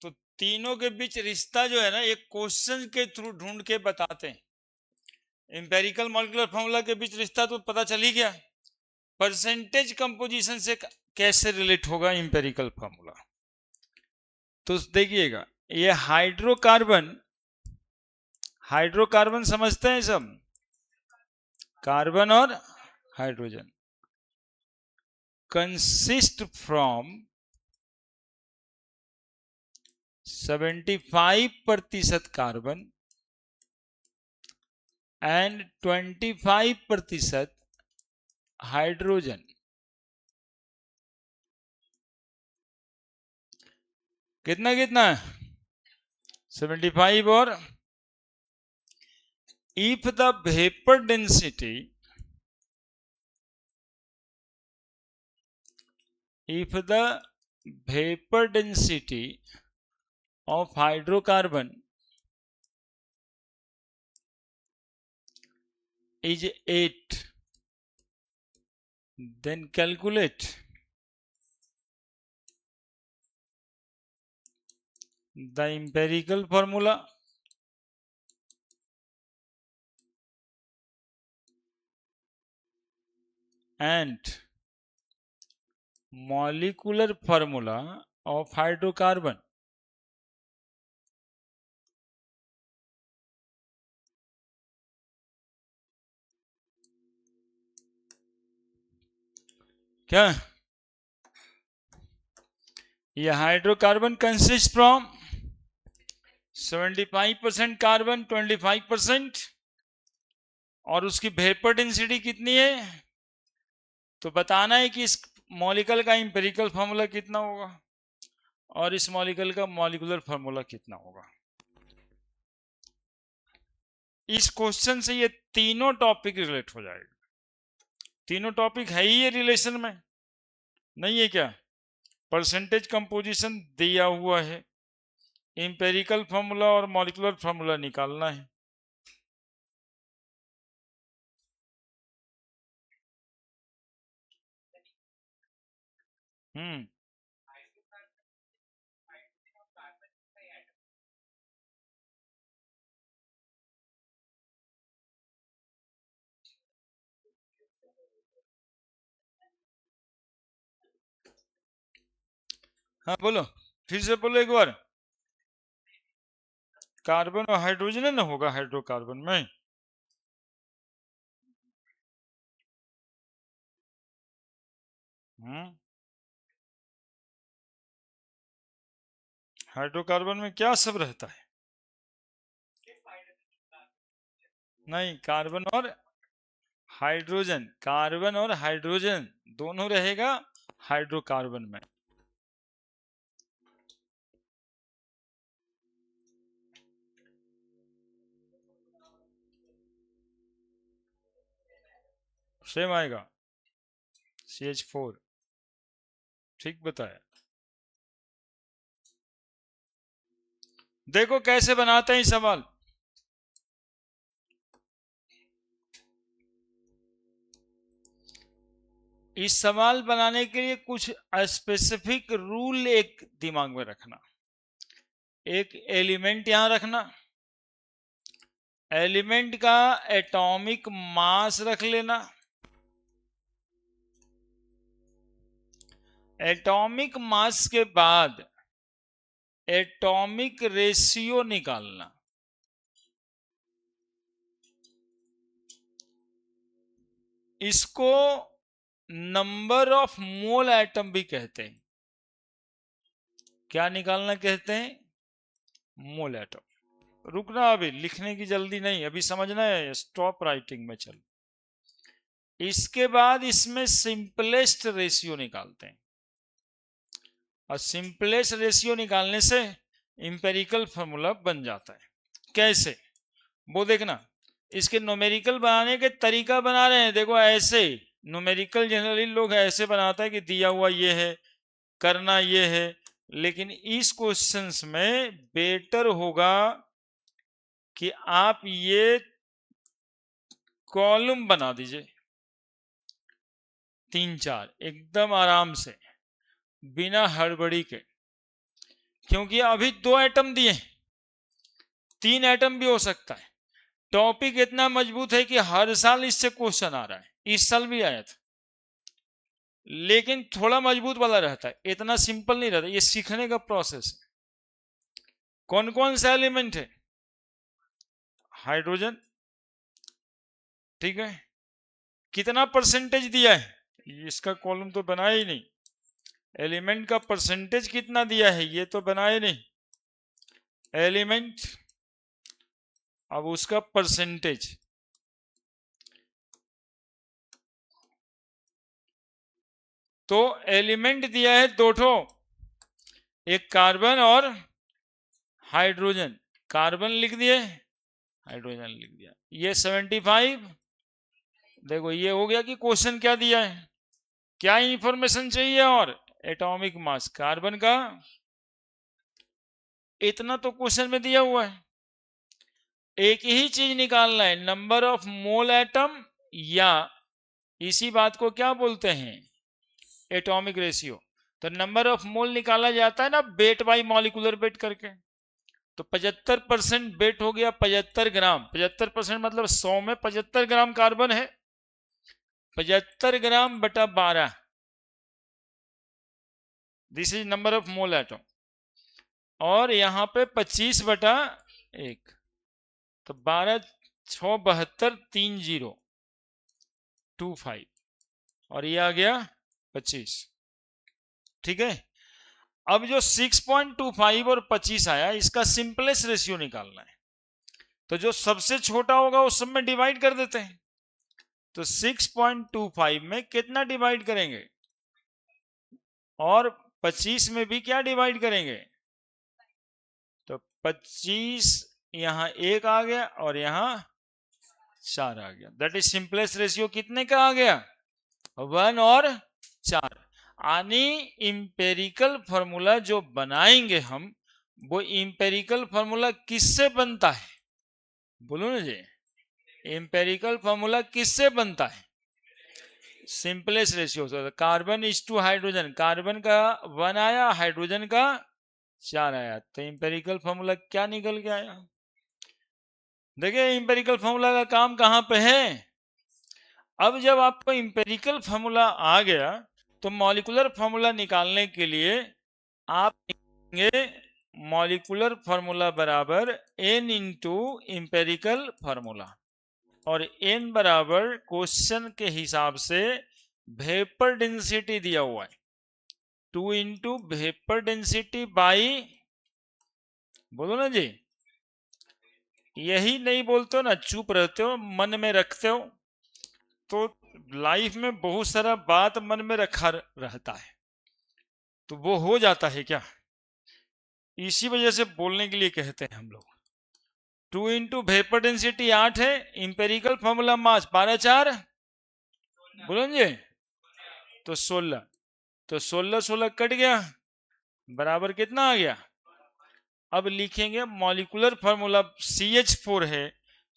Speaker 1: तो तीनों के बीच रिश्ता जो है ना, एक क्वेश्चन के थ्रू ढूंढ के बताते हैं। इंपेरिकल मॉलिक्यूलर फार्मूला के बीच रिश्ता तो पता चल ही गया, परसेंटेज कंपोजिशन से कैसे रिलेट होगा इंपेरिकल फार्मूला। तो देखिएगा, ये हाइड्रोकार्बन समझते हैं सब, कार्बन और hydrogen consist from 75% carbon and 25% hydrogen. कितना कितना है 75 और if the vapor density of hydrocarbon is 8, then calculate the empirical formula and molecular formula of hydrocarbon. क्या ये हाइड्रोकार्बन कंसिस्ट फ्रॉम 75% कार्बन 25%, और उसकी वेपर डेंसिटी कितनी है, तो बताना है कि इस मॉलिक्यूल का एम्पिरिकल फार्मूला कितना होगा और इस मॉलिक्यूल का मॉलिक्यूलर फार्मूला कितना होगा। इस क्वेश्चन से ये तीनों टॉपिक रिलेट हो जाएगा। तीनों टॉपिक है ही ये रिलेशन में, नहीं है क्या? परसेंटेज कंपोजिशन दिया हुआ है, एम्पिरिकल फार्मूला और मॉलिक्यूलर फार्मूला निकालना है। हाँ बोलो, फिर से बोलो एक बार। कार्बन और हाइड्रोजन ना होगा हाइड्रोकार्बन में। हाइड्रोकार्बन में क्या सब रहता है? नहीं, कार्बन और हाइड्रोजन, कार्बन और हाइड्रोजन दोनों रहेगा हाइड्रोकार्बन में। सेम आएगा CH4। ठीक बताया। देखो कैसे बनाते हैं सवाल। इस सवाल बनाने के लिए कुछ स्पेसिफिक रूल एक दिमाग में रखना। एक एलिमेंट यहां रखना, एलिमेंट का एटॉमिक मास रख लेना, एटॉमिक मास के बाद एटॉमिक रेशियो निकालना। इसको नंबर ऑफ मोल एटम भी कहते हैं। क्या निकालना कहते हैं? मोल एटम। रुकना, अभी लिखने की जल्दी नहीं, अभी समझना है, स्टॉप राइटिंग में चलो। इसके बाद इसमें सिंपलेस्ट रेशियो निकालते हैं, और सिंपलेस्ट रेशियो निकालने से इंपेरिकल फॉर्मूला बन जाता है। कैसे वो देखना। इसके न्यूमेरिकल बनाने के तरीका बना रहे हैं, देखो ऐसे न्यूमेरिकल जनरली लोग ऐसे बनाता है कि दिया हुआ ये है, करना ये है, लेकिन इस क्वेश्चंस में बेटर होगा कि आप ये कॉलम बना दीजिए 3-4 एकदम आराम से, बिना हड़बड़ी के, क्योंकि अभी 2 एटम दिए, 3 एटम भी हो सकता है। टॉपिक इतना मजबूत है कि हर साल इससे क्वेश्चन आ रहा है, इस साल भी आया था, लेकिन थोड़ा मजबूत वाला रहता है, इतना सिंपल नहीं रहता। ये सीखने का प्रोसेस है। कौन कौन सा एलिमेंट है? हाइड्रोजन, ठीक है। कितना परसेंटेज दिया है? इसका कॉलम तो बनाया ही नहीं। एलिमेंट का परसेंटेज कितना दिया है ये तो बनाया नहीं। एलिमेंट, अब उसका परसेंटेज, तो एलिमेंट दिया है 2 ठो, एक कार्बन और हाइड्रोजन, कार्बन लिख दिए, हाइड्रोजन लिख दिया, ये 75। देखो ये हो गया कि क्वेश्चन क्या दिया है, क्या इंफॉर्मेशन चाहिए, और एटॉमिक मास कार्बन का इतना तो क्वेश्चन में दिया हुआ है। एक ही चीज निकालना है, नंबर ऑफ मोल एटम, या इसी बात को क्या बोलते हैं, एटॉमिक रेशियो। तो नंबर ऑफ मोल निकाला जाता है ना वेट बाई मॉलिक्यूलर वेट करके। तो 75% वेट हो गया 75 ग्राम, 75% मतलब 100 में 75 ग्राम कार्बन है, 75 ग्राम बटा 12, this is number of mole atom. और यहां पे 25 बटा 1, तो 12 6 72 3025, और ये आ गया 25। ठीक है, अब जो 6.25 और 25 आया, इसका सिंपलेस्ट रेशियो निकालना है। तो जो सबसे छोटा होगा उस सब में डिवाइड कर देते हैं। तो 6.25 में कितना डिवाइड करेंगे, और 25 में भी क्या डिवाइड करेंगे, तो 25 यहां 1 आ गया और यहां 4 आ गया। दैट इज सिंपलेस्ट रेशियो कितने का आ गया, 1 और 4। यानी इंपेरिकल फॉर्मूला जो बनाएंगे हम, वो इंपेरिकल फॉर्मूला किससे बनता है, बोलो ना जी, इंपेरिकल फॉर्मूला किससे बनता है, सिंपलेस्ट रेशियो से। Carbon is to hydrogen, carbon का 1 आया, हाइड्रोजन का 4 आया, तो इंपेरिकल फॉर्मूला क्या निकल के आया। देखिए इंपेरिकल फॉर्मूला का काम कहां पे है। अब जब आपको इंपेरिकल फॉर्मूला आ गया, तो मॉलिक्यूलर फॉर्मूला निकालने के लिए आप लिखेंगे मॉलिक्यूलर फॉर्मूला बराबर n इंटू इंपेरिकल फॉर्मूला, और n बराबर क्वेश्चन के हिसाब से वेपर डेंसिटी दिया हुआ है, 2 इंटू वेपर डेंसिटी बाई, बोलो ना जी, यही नहीं बोलते हो ना, चुप रहते हो, मन में रखते हो, तो लाइफ में बहुत सारा बात मन में रखा रहता है, तो वो हो जाता है क्या, इसी वजह से बोलने के लिए कहते हैं हम लोग। 2 इंटू वेपर डेंसिटी 8 है, इंपेरिकल फॉर्मूला मास 12 4, बोलो जी, तो 16, तो 16 16 कट गया, बराबर कितना आ गया। अब लिखेंगे मॉलिक्यूलर फॉर्मूला CH4 है,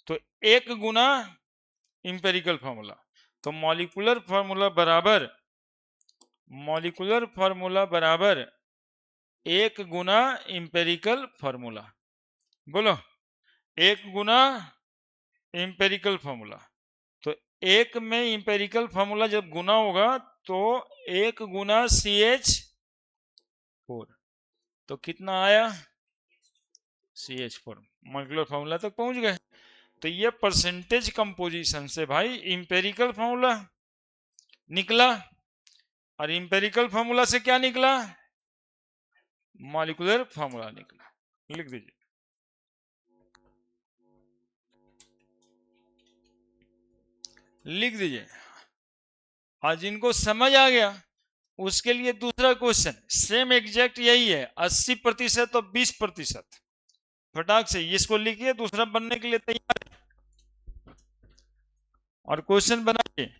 Speaker 1: तो 1 गुना इंपेरिकल फॉर्मूला, तो मॉलिक्यूलर फॉर्मूला बराबर 1 गुना इंपेरिकल फॉर्मूला, बोलो 1 गुना इंपेरिकल फॉर्मूला। तो 1 में इंपेरिकल फॉर्मूला जब गुना होगा तो 1 गुना CH4, तो कितना आया CH4, मॉलिक्यूलर फॉर्मूला तक पहुंच गए। तो ये परसेंटेज कंपोजिशन से भाई इंपेरिकल फॉर्मूला निकला, और इंपेरिकल फॉर्मूला से क्या निकला, मॉलिक्यूलर फॉर्मूला निकला। लिख दीजिए, लिख दीजिए। और जिनको समझ आ गया उसके लिए दूसरा क्वेश्चन सेम एग्जैक्ट यही है, 80% और 20%, फटाक से इसको लिखिए, दूसरा बनने के लिए तैयार है, और क्वेश्चन बनाइए।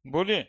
Speaker 1: बोलिए।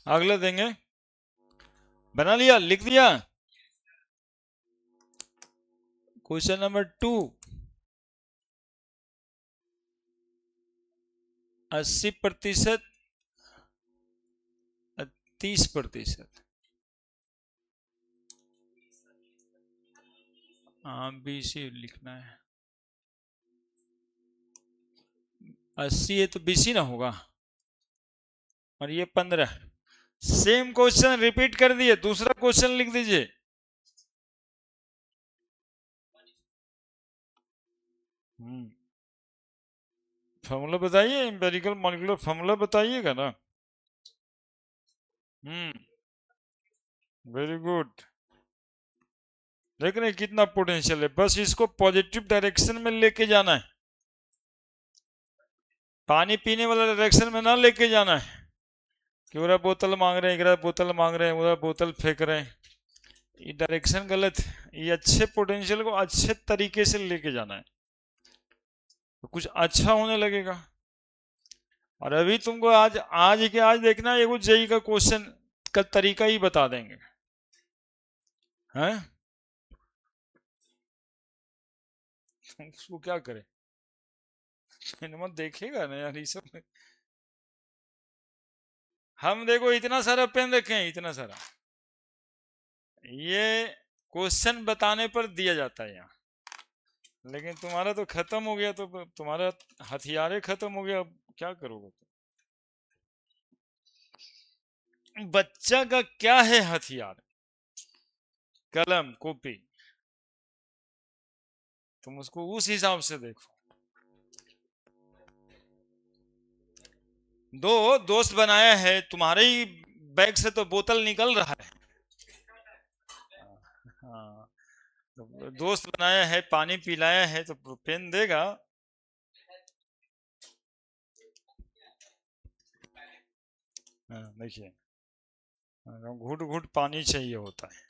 Speaker 1: अगला देंगे। बना लिया, लिख दिया। Question number 2, 80%, 30%। हाँ, BC लिखना है। 80 है तो BC ना होगा, और ये 15। सेम क्वेश्चन रिपीट कर दिए, दूसरा क्वेश्चन लिख दीजिए। फॉर्मूला बताइए, एम्पेरिकल मॉलिक्यूलर फॉर्मूला बताइएगा ना। Very good. देख रहे हैं कितना पोटेंशियल है, बस इसको पॉजिटिव डायरेक्शन में लेके जाना है, पानी पीने वाला डायरेक्शन में ना लेके जाना है कि उधर बोतल मांग रहे हैं, इधर बोतल मांग रहे हैं, उधर बोतल फेंक रहे हैं। ये डायरेक्शन गलत है। ये अच्छे पोटेंशियल को अच्छे तरीके से लेके जाना है तो कुछ अच्छा होने लगेगा। और अभी तुमको आज आज के आज देखना है, वो जेई का क्वेश्चन का तरीका ही बता देंगे, हैं? उसको क्या करे, सिनेमा देखेगा ना यार ये सब। हम देखो इतना सारा पेन रखे हैं, इतना सारा, ये क्वेश्चन बताने पर दिया जाता है यहाँ। लेकिन तुम्हारा तो खत्म हो गया, तो तुम्हारा हथियार खत्म हो गया, अब क्या करोगे तुम? बच्चा का क्या है हथियार? कलम, कॉपी। तुम उसको उस हिसाब से देखो। दो दोस्त बनाया है, तुम्हारे ही बैग से तो बोतल निकल रहा है। हाँ, तो दोस्त बनाया है, पानी पिलाया है, तो पेन देगा। देखिए, घुट घुट पानी चाहिए होता है,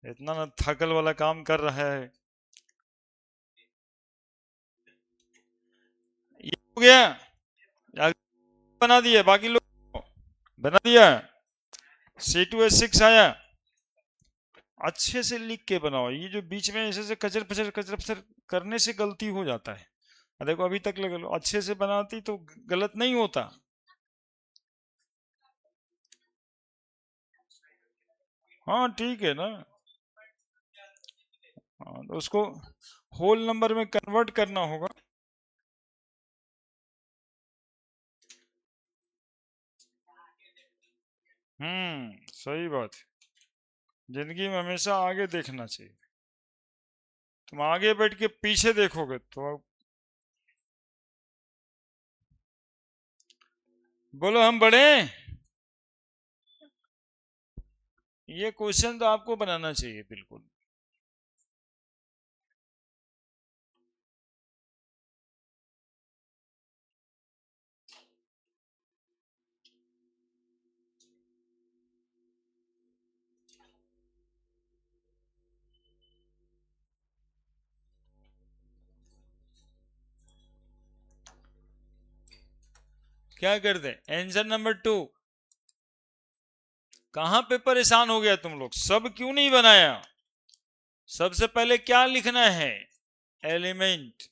Speaker 1: इतना ना थकल वाला काम कर रहा है। ये हो गया, बना दिया, बाकी लोग बना दिया। C2H6 आया, अच्छे से लिख के बनाओ। ये जो बीच में ऐसे से कचर पचर करने से गलती हो जाता है। देखो अभी तक लगा लो, अच्छे से बनाती तो गलत नहीं होता। हाँ ठीक है ना। हाँ, तो उसको होल नंबर में कन्वर्ट करना होगा। सही बात है। जिंदगी में हमेशा आगे देखना चाहिए। तुम आगे बैठ के पीछे देखोगे तो बोलो हम बड़े। ये क्वेश्चन तो आपको बनाना चाहिए बिल्कुल। क्या करते? Answer number 2। कहां पे परेशान हो गया तुम लोग, सब क्यों नहीं बनाया? सबसे पहले क्या लिखना है? एलिमेंट।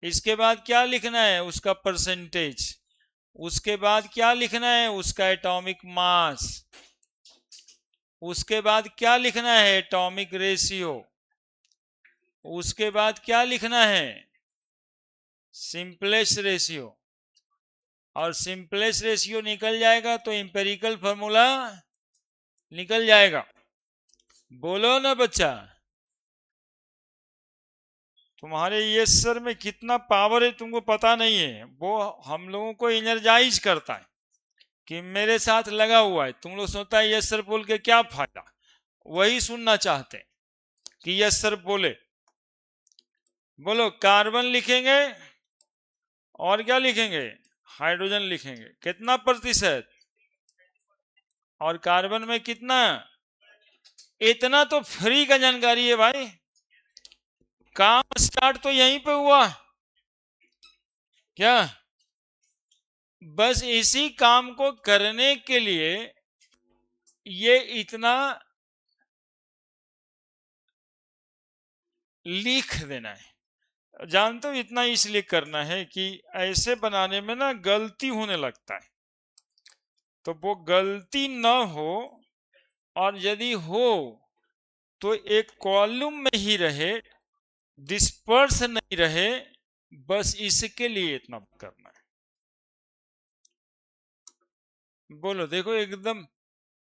Speaker 1: इसके बाद क्या लिखना है? उसका परसेंटेज। उसके बाद क्या लिखना है? उसका एटॉमिक मास। उसके बाद क्या लिखना है? Atomic ratio. उसके बाद क्या लिखना है? Simplest ratio. और सिंपलेस्ट रेशियो निकल जाएगा तो इंपेरिकल फॉर्मूला निकल जाएगा। बोलो ना बच्चा, तुम्हारे यस सर में कितना पावर है तुमको पता नहीं है। वो हम लोगों को एनर्जाइज करता है कि मेरे साथ लगा हुआ है। तुम लोग सोचता है यस सर बोल के क्या फायदा, वही सुनना चाहते हैं कि यस सर बोले। बोलो, कार्बन लिखेंगे और क्या लिखेंगे, हाइड्रोजन लिखेंगे। कितना प्रतिशत, और कार्बन में कितना। इतना तो फ्री का जानकारी है भाई, काम स्टार्ट तो यहीं पे हुआ क्या। बस इसी काम को करने के लिए ये इतना लिख देना है। जानते हो इतना इसलिए करना है कि ऐसे बनाने में ना गलती होने लगता है, तो वो गलती न हो, और यदि हो तो एक कॉलम में ही रहे, डिस्पर्स नहीं रहे। बस इसके लिए इतना करना है। बोलो, देखो एकदम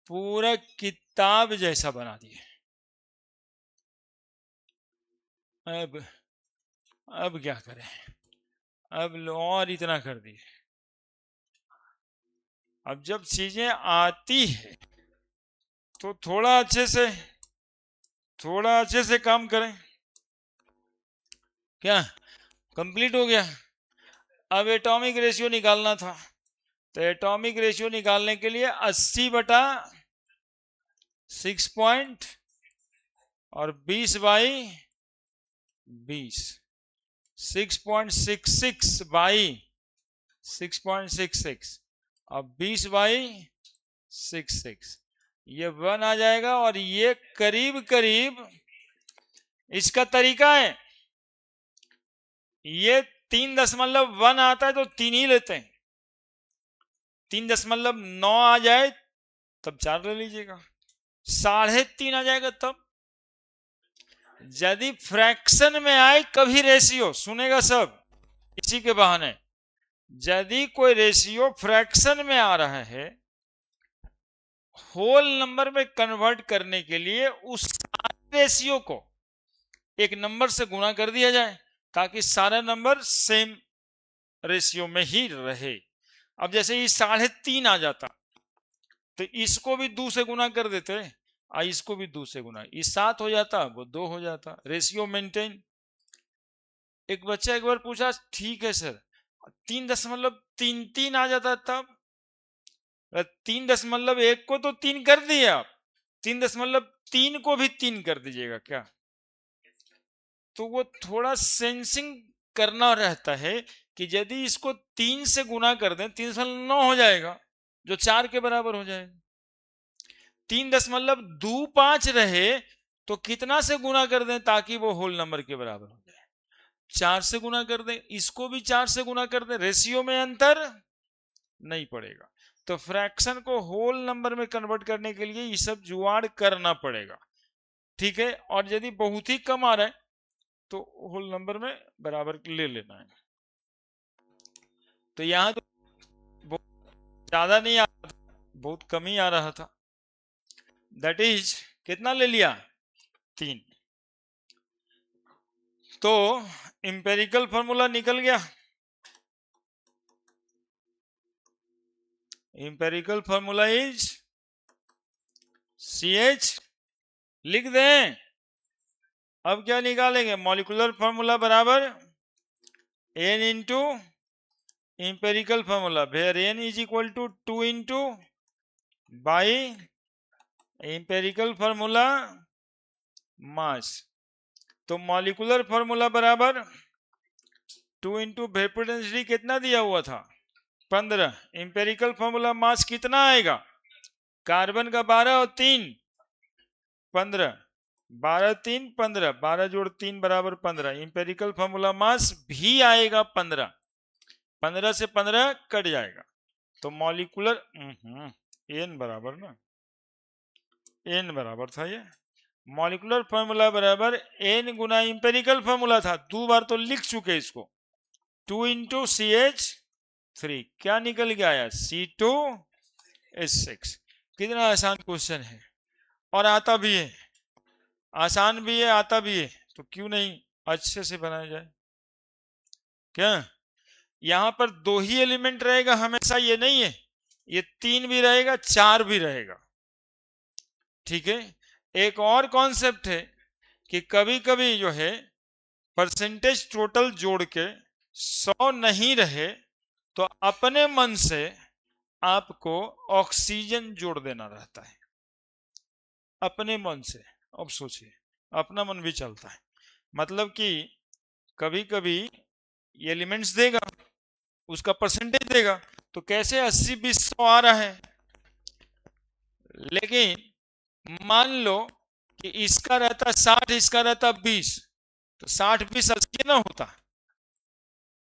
Speaker 1: पूरा किताब जैसा बना दिए। अब क्या करें, अब और इतना कर दिए। अब जब चीजें आती है तो थोड़ा अच्छे से काम करें। क्या कंप्लीट हो गया। अब एटॉमिक रेशियो निकालना था, तो एटॉमिक रेशियो निकालने के लिए 80/6 पॉइंट और 20/20, 6.66/6.66 और 20/66, ये 1 आ जाएगा। और ये करीब करीब इसका तरीका है, ये 3.1 आता है तो 3 ही लेते हैं। 3.9 आ जाए तब 4 ले लीजिएगा। 3.5 आ जाएगा तब। यदि फ्रैक्शन में आए कभी रेशियो, सुनेगा सब इसी के बहाने, यदि कोई रेशियो फ्रैक्शन में आ रहा है, होल नंबर में कन्वर्ट करने के लिए उस सारे रेशियो को एक नंबर से गुणा कर दिया जाए, ताकि सारा नंबर सेम रेशियो में ही रहे। अब जैसे ये 3.5 आ जाता तो इसको भी 2 से गुना कर देते, और इसको भी 2 से गुना, ये 7 हो जाता, वो 2 हो जाता, रेशियो मेंटेन। एक बच्चा एक बार पूछा, ठीक है सर 3.33 आ जाता तब। 3.1 को तो 3 कर दिए आप, 3.3 को भी 3 कर दीजिएगा क्या। तो वो थोड़ा सेंसिंग करना रहता है कि यदि इसको 3 से गुना कर दें 3.9 हो जाएगा, जो 4 के बराबर हो जाएगा। 3.25 रहे तो कितना से गुना कर दें ताकि वो होल नंबर के बराबर हो जाए, 4 से गुना कर दें, इसको भी 4 से गुना कर दें, रेशियो में अंतर नहीं पड़ेगा। तो फ्रैक्शन को होल नंबर में कन्वर्ट करने के लिए ये सब जुगाड़ करना पड़ेगा, ठीक है। और यदि बहुत ही कम आ रहा है तो होल नंबर में बराबर ले लेना है। तो यहां तो बहुत ज्यादा नहीं आ रहा था, बहुत कम ही आ रहा था। दैट इज कितना ले लिया, 3। तो इंपेरिकल फॉर्मूला निकल गया। इंपेरिकल फॉर्मूला इज CH, लिख दें। अब क्या निकालेंगे, मॉलिक्यूलर फॉर्मूला बराबर N into empirical formula, where N is equal to 2 into by empirical formula mass. तो मॉलिक्यूलर फॉर्मूला बराबर 2 इंटू वेपर डेंसिटी कितना दिया हुआ था, 15। इंपेरिकल फॉर्मूला मास कितना आएगा, कार्बन का 12 और 3 15, 12 3 15, 12 जोड़ 3 बराबर 15। इंपेरिकल फॉर्मूला मास भी आएगा 15, 15 से 15 कट जाएगा। तो मॉलिक्यूलर N बराबर ना, N बराबर था ये, मॉलिक्यूलर फॉर्मूला बराबर N गुना इंपेरिकल फॉर्मूला था, 2 बार तो लिख चुके इसको। 2 इंटू CH3 क्या निकल के आया, C2H6। कितना आसान क्वेश्चन है और आता भी है। आसान भी है, आता भी है, तो क्यों नहीं अच्छे से बनाया जाए। क्या यहाँ पर दो ही एलिमेंट रहेगा हमेशा, ये नहीं है, ये 3 भी रहेगा, 4 भी रहेगा। ठीक है। एक और कॉन्सेप्ट है कि कभी कभी जो है परसेंटेज टोटल जोड़ के 100 नहीं रहे तो अपने मन से आपको ऑक्सीजन जोड़ देना रहता है, अपने मन से। अब सोचिए, अपना मन भी चलता है, मतलब कि कभी कभी एलिमेंट्स देगा, उसका परसेंटेज देगा, तो कैसे 80-20-100 आ रहा है, लेकिन मान लो कि इसका रहता 60, इसका रहता 20, तो 60-20-80 ना होता,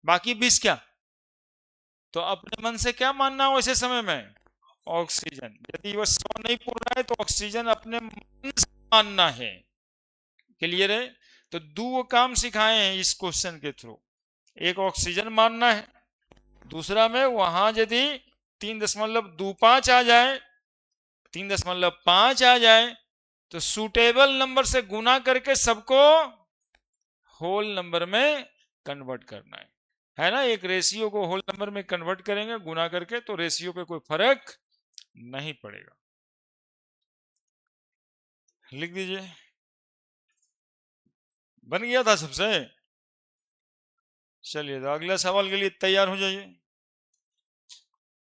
Speaker 1: बाकी 20 क्या। तो अपने मन से क्या मानना हो ऐसे समय में, ऑक्सीजन। यदि वह 100 नहीं पूर रहा है तो ऑक्सीजन अपने मन से मानना है। क्लियर है। तो दो काम सिखाए हैं इस क्वेश्चन के थ्रू, एक ऑक्सीजन मानना है, दूसरा में वहां यदि 3.25 आ जाए, 3.5 आ जाए, तो सूटेबल नंबर से गुना करके सबको होल नंबर में कन्वर्ट करना है ना। एक रेशियो को होल नंबर में कन्वर्ट करेंगे गुना करके, तो रेशियो पे कोई फर्क नहीं पड़ेगा। लिख दीजिए, बन गया था सबसे। चलिए तो अगला सवाल के लिए तैयार हो जाइए।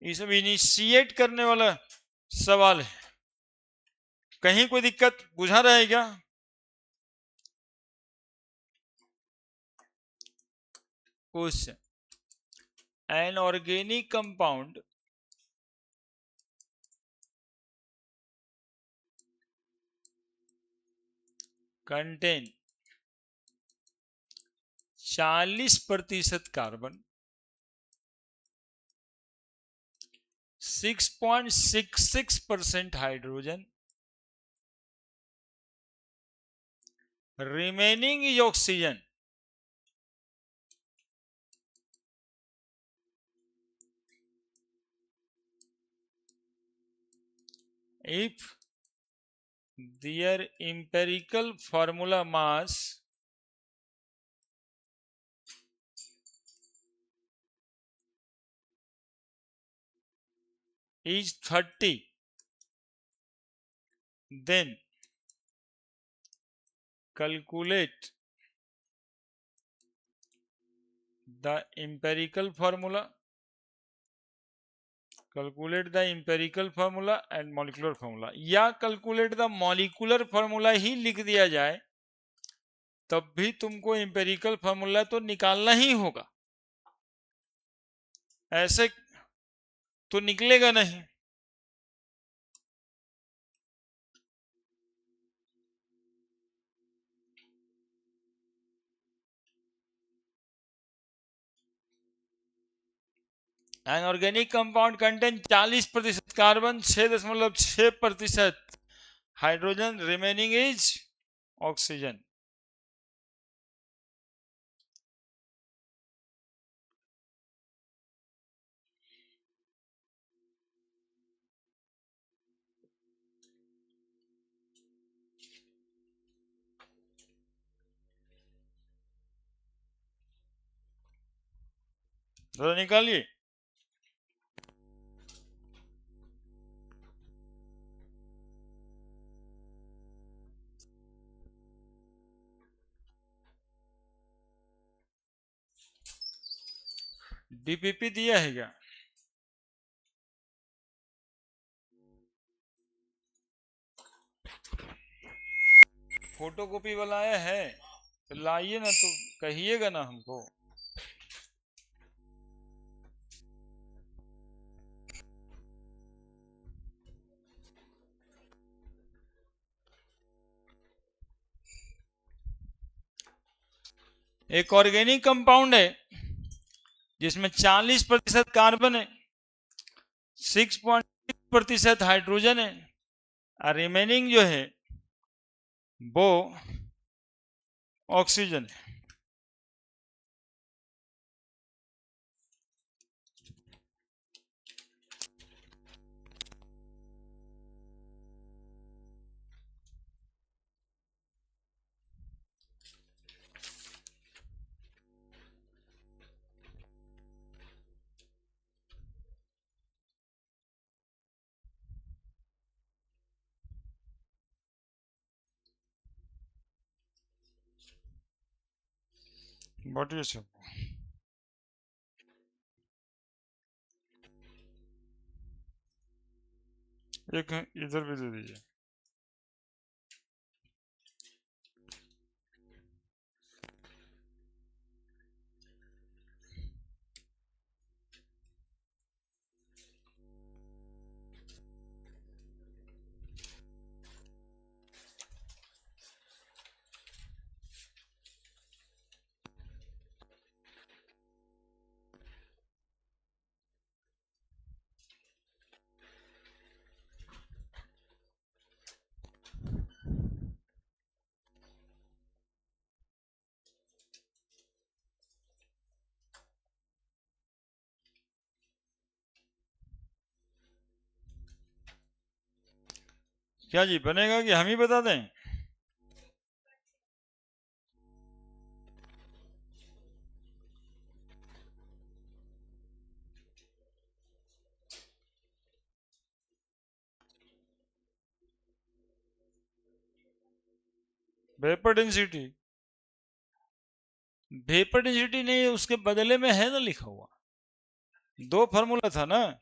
Speaker 1: ये सब इनिशिएट करने वाला सवाल है, कहीं कोई दिक्कत बुझा रहा है क्या। Question, an organic compound contain 40% carbon, 6.66% hydrogen, remaining is oxygen. If their empirical formula mass is 30, then calculate the empirical formula, calculate the empirical formula and molecular formula, या calculate the molecular formula ही लिख दिया जाए, तब भी तुमको empirical formula तो निकालना ही होगा, ऐसे तो निकलेगा नहीं। An organic compound contain 40% carbon, 6.6% hydrogen, remaining is oxygen. तो निकालिए। डीपीपी दिया है क्या, फोटोकॉपी वाला आया है तो लाइए ना, तो कहिएगा ना हमको। एक ऑर्गेनिक कंपाउंड है जिसमें 40% कार्बन है, 6.6% हाइड्रोजन है, और रिमेनिंग जो है वो ऑक्सीजन है। बांटिए सबको। एक इधर भी दे दीजिए। क्या जी बनेगा कि हम ही बता दें? वेपर डेंसिटी, वेपर डेंसिटी नहीं, उसके बदले में है ना लिखा हुआ, दो फार्मूला था ना।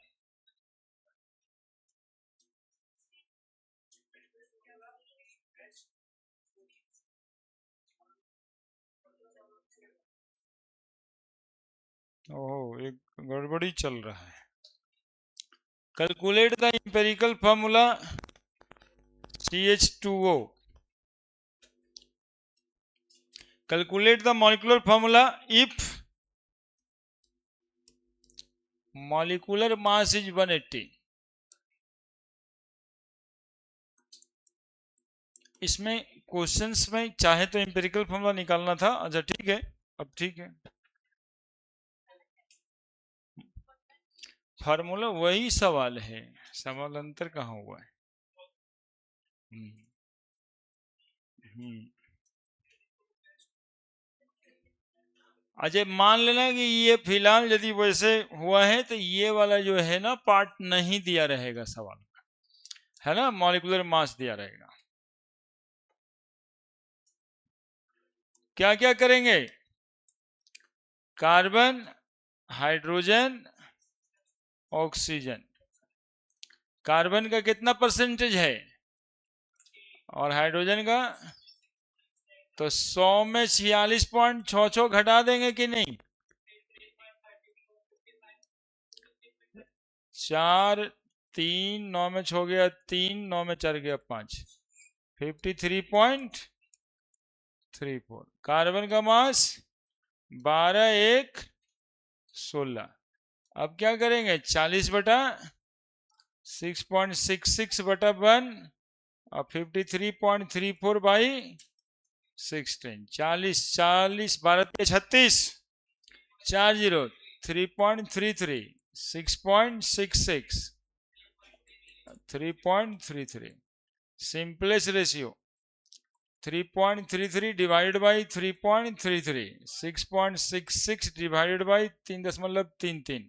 Speaker 1: ओह, एक गड़बड़ी चल रहा है। Calculate the empirical formula CH2O। Calculate the molecular formula if molecular mass is 180। इसमें क्वेश्चंस में चाहे तो एम्पिरिकल फॉर्मूला निकालना था। अच्छा ठीक है, अब ठीक है, फार्मूला वही सवाल है, सवाल अंतर कहाँ हुआ है। हम्म, हम्म। अच्छा मान लेना कि ये फिलहाल यदि वैसे हुआ है तो ये वाला जो है ना पार्ट नहीं दिया रहेगा सवाल में, है ना, मॉलिक्यूलर मास दिया रहेगा। क्या क्या करेंगे? Carbon, hydrogen, oxygen. कार्बन का कितना परसेंटेज है और हाइड्रोजन का? तो 100 में 46.66 घटा देंगे कि नहीं? 4 3 9 में 6 गया 3, 9 में 4 गया 5, 53.34। कार्बन का मास 12 1 16। अब क्या करेंगे? 40 बटा 6.66 बटा 1 और 53.34 by 16। 40 40 12 36 40 3.33 6.66 3.33। Simplest ratio 3.33 divide by 3.33, 6.66 divide by 3.33,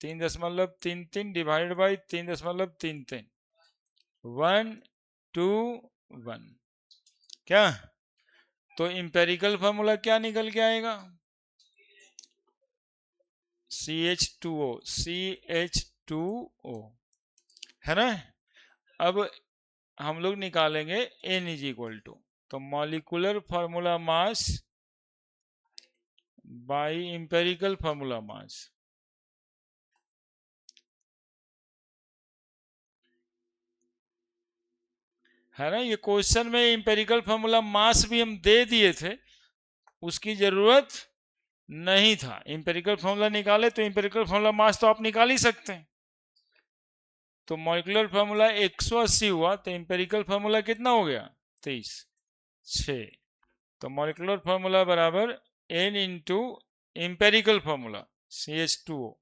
Speaker 1: 3.33 divide by 3.33, 1 2 1। क्या? तो इंपेरिकल फॉर्मूला क्या निकल के आएगा? CH2O, CH2O, है ना। अब हम लोग निकालेंगे N इज इक्वल टू, तो molecular formula mass by empirical formula mass. है ना, ये क्वेश्चन में इंपेरिकल फार्मूला मास भी हम दे दिए थे, उसकी जरूरत नहीं था। इंपेरिकल फार्मूला निकाले तो इंपेरिकल फार्मूला मास तो आप निकाल ही सकते हैं। तो मॉलिक्यूलर फार्मूला 180 हुआ तो इंपेरिकल फार्मूला कितना हो गया? 23 6। तो मॉलिक्यूलर फार्मूला बराबर N into empirical formula CH2O,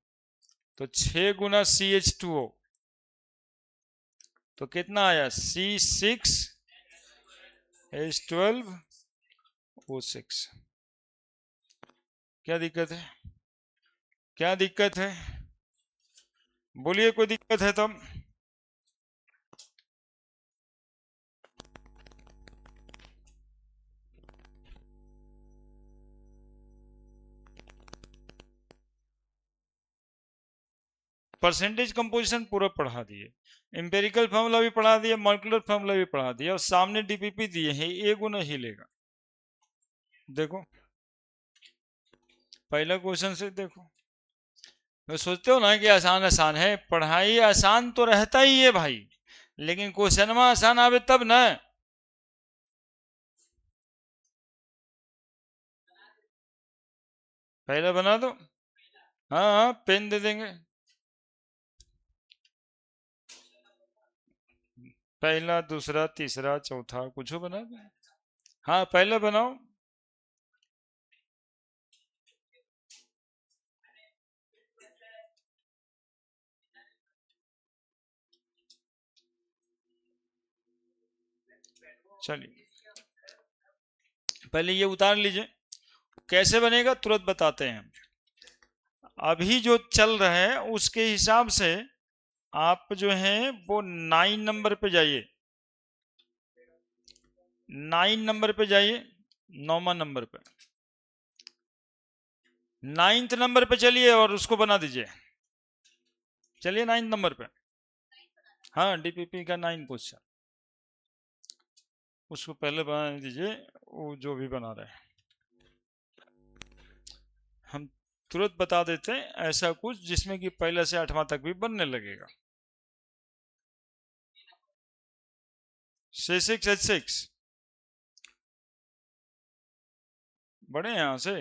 Speaker 1: तो 6 गुना CH2O, तो कितना आया? C6H12O6। क्या दिक्कत है? क्या दिक्कत है? बोलिए, कोई दिक्कत है तब। परसेंटेज कंपोजिशन पूरा पढ़ा दिए, एम्पेरिकल फॉर्मूला भी पढ़ा दिया, मॉलिक्यूलर फॉर्मूला भी पढ़ा दिया, और सामने डीपीपी दिए हैं, ए गुना हिलेगा। देखो पहला क्वेश्चन से देखो, तो सोचते हो ना कि आसान आसान है, पढ़ाई आसान तो रहता ही है भाई, लेकिन क्वेश्चन में आसान आवे तब ना। पहला बना दो। हाँ हाँ, पेन दे देंगे। पहला, दूसरा, तीसरा, चौथा, कुछ बना दो। हाँ पहला बनाओ। चलिए पहले ये उतार लीजिए, कैसे बनेगा तुरंत बताते हैं। अभी जो चल रहा है उसके हिसाब से आप जो है वो 9 नंबर पे जाइए, 9 नंबर पे जाइए, 9वां नंबर पे, 9th नंबर पे चलिए और उसको बना दीजिए। चलिए 9 नंबर पे, हाँ डीपीपी का 9 क्वेश्चन, उसको पहले बना दीजिए, वो जो भी बना रहे हैं हम तुरंत बता देते हैं, ऐसा कुछ जिसमें कि पहले से 8वां तक भी बनने लगेगा। C6H6 बड़े यहां से,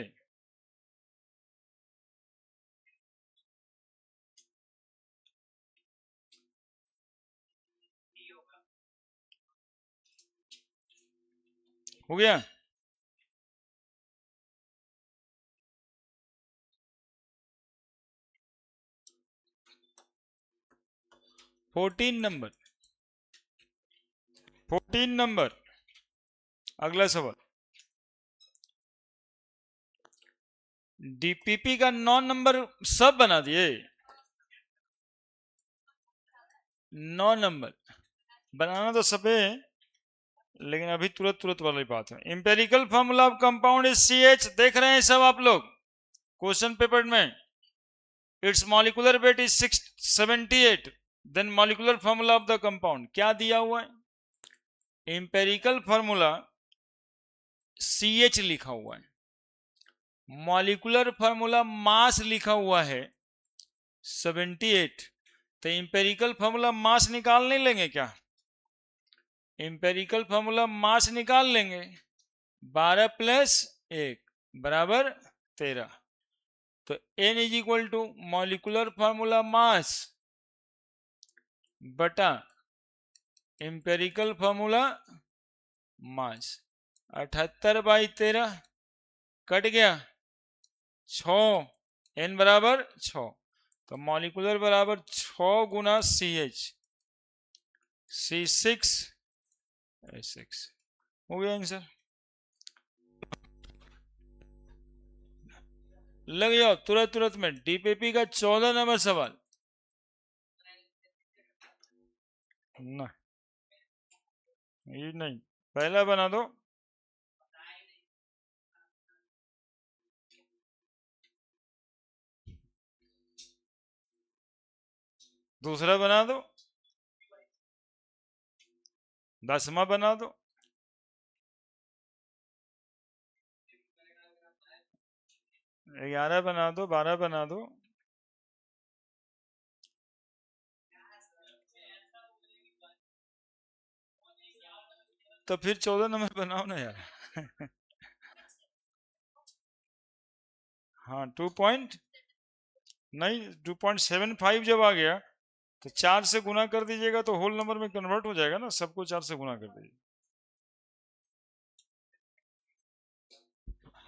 Speaker 1: हो गया। 14 नंबर, 14 नंबर, अगला सवाल। डीपीपी का 9 नंबर सब बना दिए, 9 नंबर बनाना तो सब है, लेकिन अभी तुरंत तुरंत वाली बात है। Empirical formula of compound is CH, देख रहे हैं सब आप लोग क्वेश्चन पेपर में, its molecular weight is 678, then molecular formula of the compound क्या दिया हुआ है, इंपेरिकल फॉर्मूला CH लिखा हुआ है, मॉलिक्यूलर फॉर्मूला मास लिखा हुआ है 78, तो इंपेरिकल फॉर्मूला मास निकाल नहीं लेंगे क्या, इंपेरिकल फॉर्मूला मास निकाल लेंगे, 12 + 1 बराबर 13, तो N is equal to molecular formula mass बटा इंपेरिकल फॉर्मूला मास, 78/13 कट गया, 6, N बराबर 6, तो मॉलिक्यूलर बराबर 6 गुना CH, C6H6 हो गया आंसर। लग जाओ तुरंत तुरंत में, डीपीपी का 14 नंबर सवाल ना, ये नहीं, पहला बना दो, दूसरा बना दो, 10वां बना दो, 11 बना दो, 12 बना दो, तो फिर 14 नंबर बनाओ ना यार। हाँ 2 पॉइंट नहीं, 2.75 जब आ गया तो 4 से गुना कर दीजिएगा तो होल नंबर में कन्वर्ट हो जाएगा ना, सबको 4 से गुना कर दीजिए।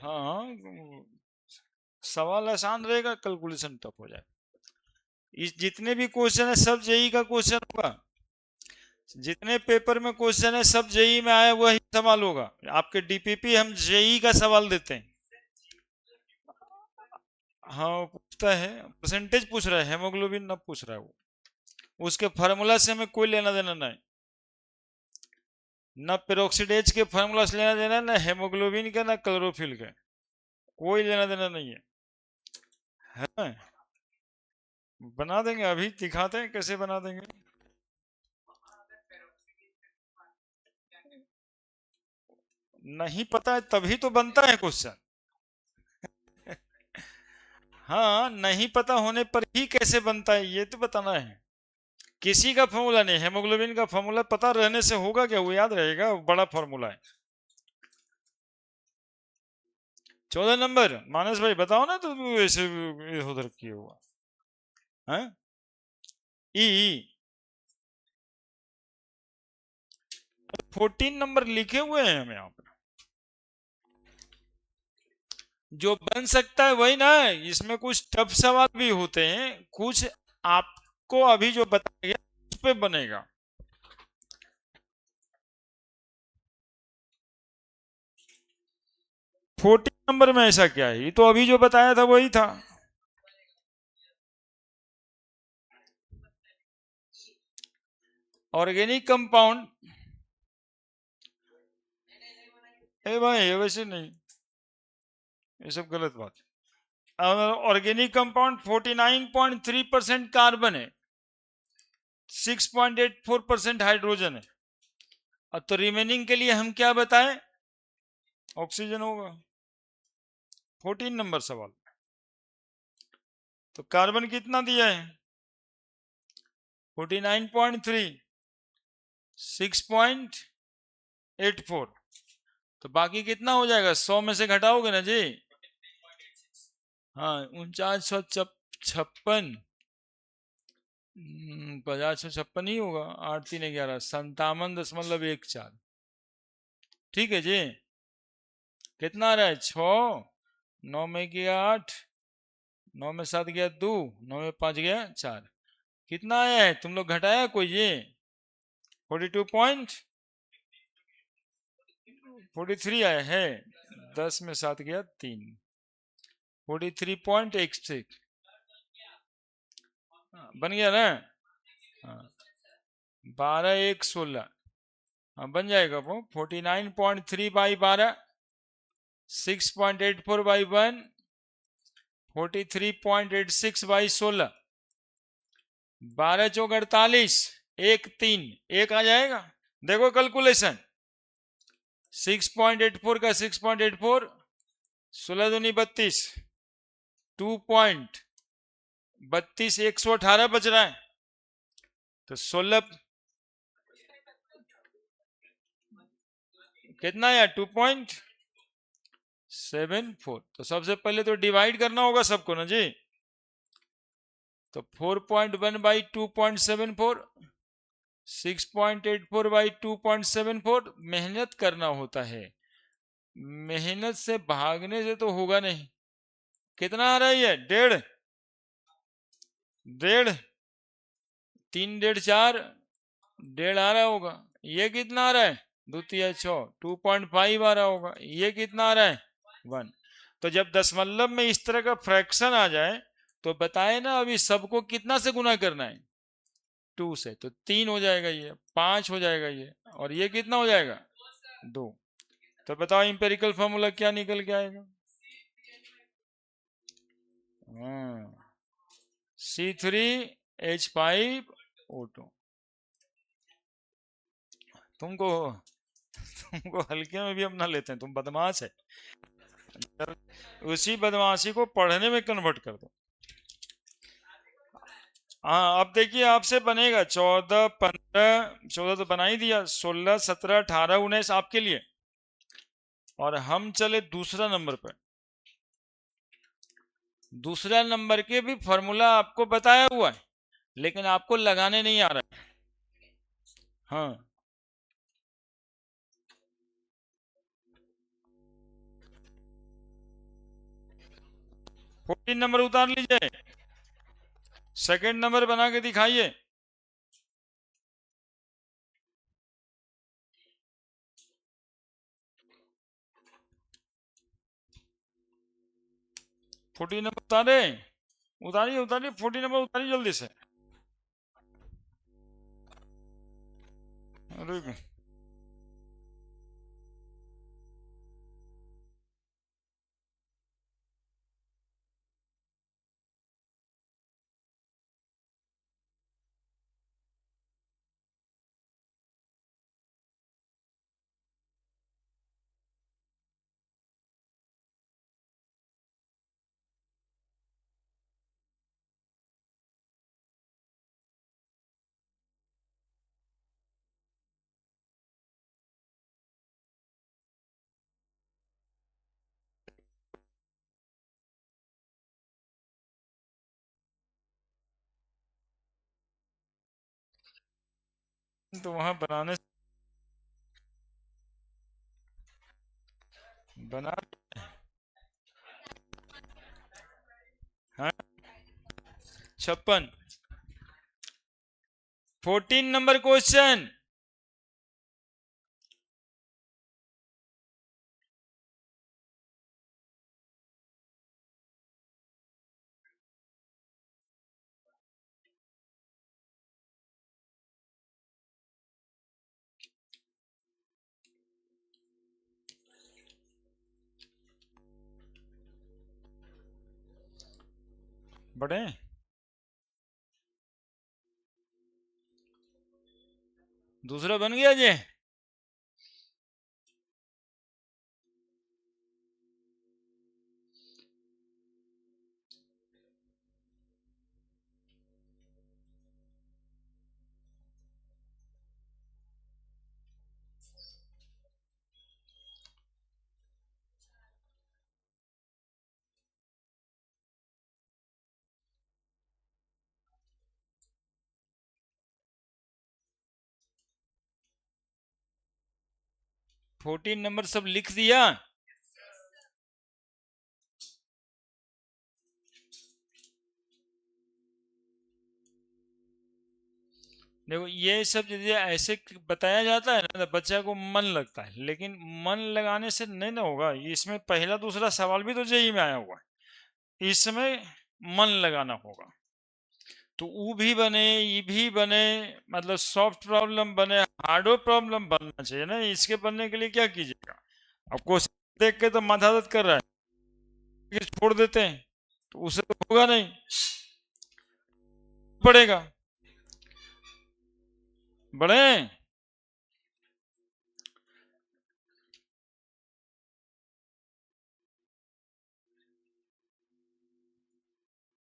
Speaker 1: हाँ सवाल आसान रहेगा, कैलकुलेशन टफ हो जाएगा। इस जितने भी क्वेश्चन है सब जेई का क्वेश्चन होगा, जितने पेपर में क्वेश्चन है सब जेई में आया हुआ ही सवाल होगा। आपके डीपीपी हम जेई का सवाल देते हैं। हाँ पूछता है, परसेंटेज पूछ रहा है, हेमोग्लोबिन न पूछ रहा है वो, उसके फार्मूला से हमें कोई लेना देना नहीं, न पेरोक्सीडेज के फार्मूला से लेना देना, न हेमोग्लोबिन का, न क्लोरोफिल का, कोई लेना देना नहीं है, है? बना देंगे, अभी दिखाते हैं कैसे बना देंगे। नहीं पता है तभी तो बनता है क्वेश्चन। हाँ, नहीं पता होने पर ही कैसे बनता है ये तो बताना है। किसी का फॉर्मूला नहीं, हेमोग्लोबिन का फॉर्मूला पता रहने से होगा क्या, वो याद रहेगा, वो बड़ा फॉर्मूला है। 14 नंबर मानस भाई बताओ ना, तो ऐसे उधर किए हुआ है। ई 14 नंबर लिखे हुए हैं हम यहाँ पर। जो बन सकता है वही ना, इसमें कुछ टफ सवाल भी होते हैं, कुछ आपको अभी जो बताया गया उस पे बनेगा। 14 नंबर में ऐसा क्या है, ये तो अभी जो बताया था वही था। ऑर्गेनिक कंपाउंड, ए भाई ये वैसे नहीं, ये सब गलत बात है। ऑर्गेनिक कंपाउंड 49.3% कार्बन है, 6.84% हाइड्रोजन है। अब तो रिमेनिंग के लिए हम क्या बताएं, ऑक्सीजन होगा। 14 नंबर सवाल। तो कार्बन कितना दिया है, 49.3, 6.84, तो बाकी कितना हो जाएगा, 100 में से घटाओगे ना जी। हाँ, 4956, 50 से 56 ही होगा, 8 3 11, 57.14। ठीक है जी। कितना आ रहा है, 6, 9 में गया 8, 9 में 7 गया 2, 9 में 5 गया 4। कितना आया है, तुम लोग घटाया कोई ये, 42.43 आया है। 10 में 7 गया 3, 43.16 बन गया ना। हाँ, 12 1 16, हाँ बन जाएगा वो, 49.3/12, 6.84/1, 43.86/16, 12 चौक 48, 1 3, एक आ जाएगा। देखो कैलकुलेशन, 6.84 का 6.84, 16 दूनी 32, 2.32, 118 बच रहा है। तो 16 कितना है, 2.74। तो सबसे पहले तो डिवाइड करना होगा सबको ना जी। तो 4.1/2.74, 6.84/2.74, मेहनत करना होता है, मेहनत से भागने से तो होगा नहीं। कितना आ रहा है ये, 1.5, 1.5, 3 1.5 4, 1.5 आ रहा होगा। ये कितना आ रहा है, 2 3 6, 2.5 आ रहा होगा। ये कितना आ रहा है, 1। तो जब दशमलव में इस तरह का फ्रैक्शन आ जाए तो बताए ना अभी सबको कितना से गुना करना है, 2 से। तो 3 हो जाएगा, ये 5 हो जाएगा, ये और ये कितना हो जाएगा, 2। तो बताओ इंपेरिकल फॉर्मूला क्या निकल के आएगा, C3H5O2। तुमको तुमको हल्के में भी अपना लेते हैं, तुम बदमाश है। उसी बदमाशी को पढ़ने में कन्वर्ट कर दो। हाँ, अब देखिए आपसे बनेगा 14 15, 14 तो बना ही दिया, 16 17 18 19 आपके लिए। और हम चले दूसरा नंबर पर। दूसरा नंबर के भी फॉर्मूला आपको बताया हुआ है, लेकिन आपको लगाने नहीं आ रहा है। हाँ, 14 नंबर उतार लीजिए, सेकंड नंबर बना के दिखाइए। 14 नंबर उतारे, उतारिए उतारिए, 14 नंबर उतारिए जल्दी से। अरे तो वहां बनाने बना। हाँ 56। 14 नंबर क्वेश्चन। बड़े दूसरा बन गया जे। 14 नंबर सब लिख दिया। देखो ये सब चीजें ऐसे बताया जाता है ना तो बच्चा को मन लगता है, लेकिन मन लगाने से नहीं ना होगा। इसमें पहला दूसरा सवाल भी तो जेई में आया हुआ है, इसमें मन लगाना होगा। तो ऊ भी बने, ये भी बने, मतलब सॉफ्ट प्रॉब्लम बने, हार्डो प्रॉब्लम बनना चाहिए ना। इसके बनने के लिए क्या कीजिएगा, अब क्वेश्चन देख के तो माथा दर्द कर रहा है कि छोड़ देते हैं, तो उसे तो होगा नहीं, पड़ेगा। बड़े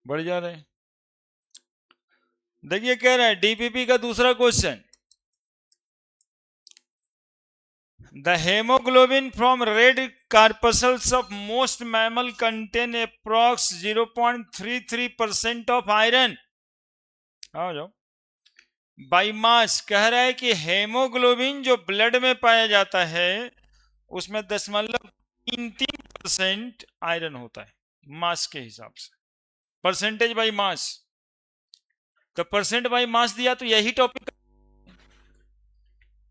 Speaker 1: बढ़ जा रहे हैं। देखिए कह रहा है डीपीपी का दूसरा question, the haemoglobin from red corpuscles of most mammal contain approx 0.33% of iron. आओ जाओ। बाई मास कह रहा है कि हेमोग्लोबिन जो ब्लड में पाया जाता है उसमें 0.33% आयरन होता है मास के हिसाब से, परसेंटेज बाई मास। तो परसेंट बाई मास दिया तो यही topic.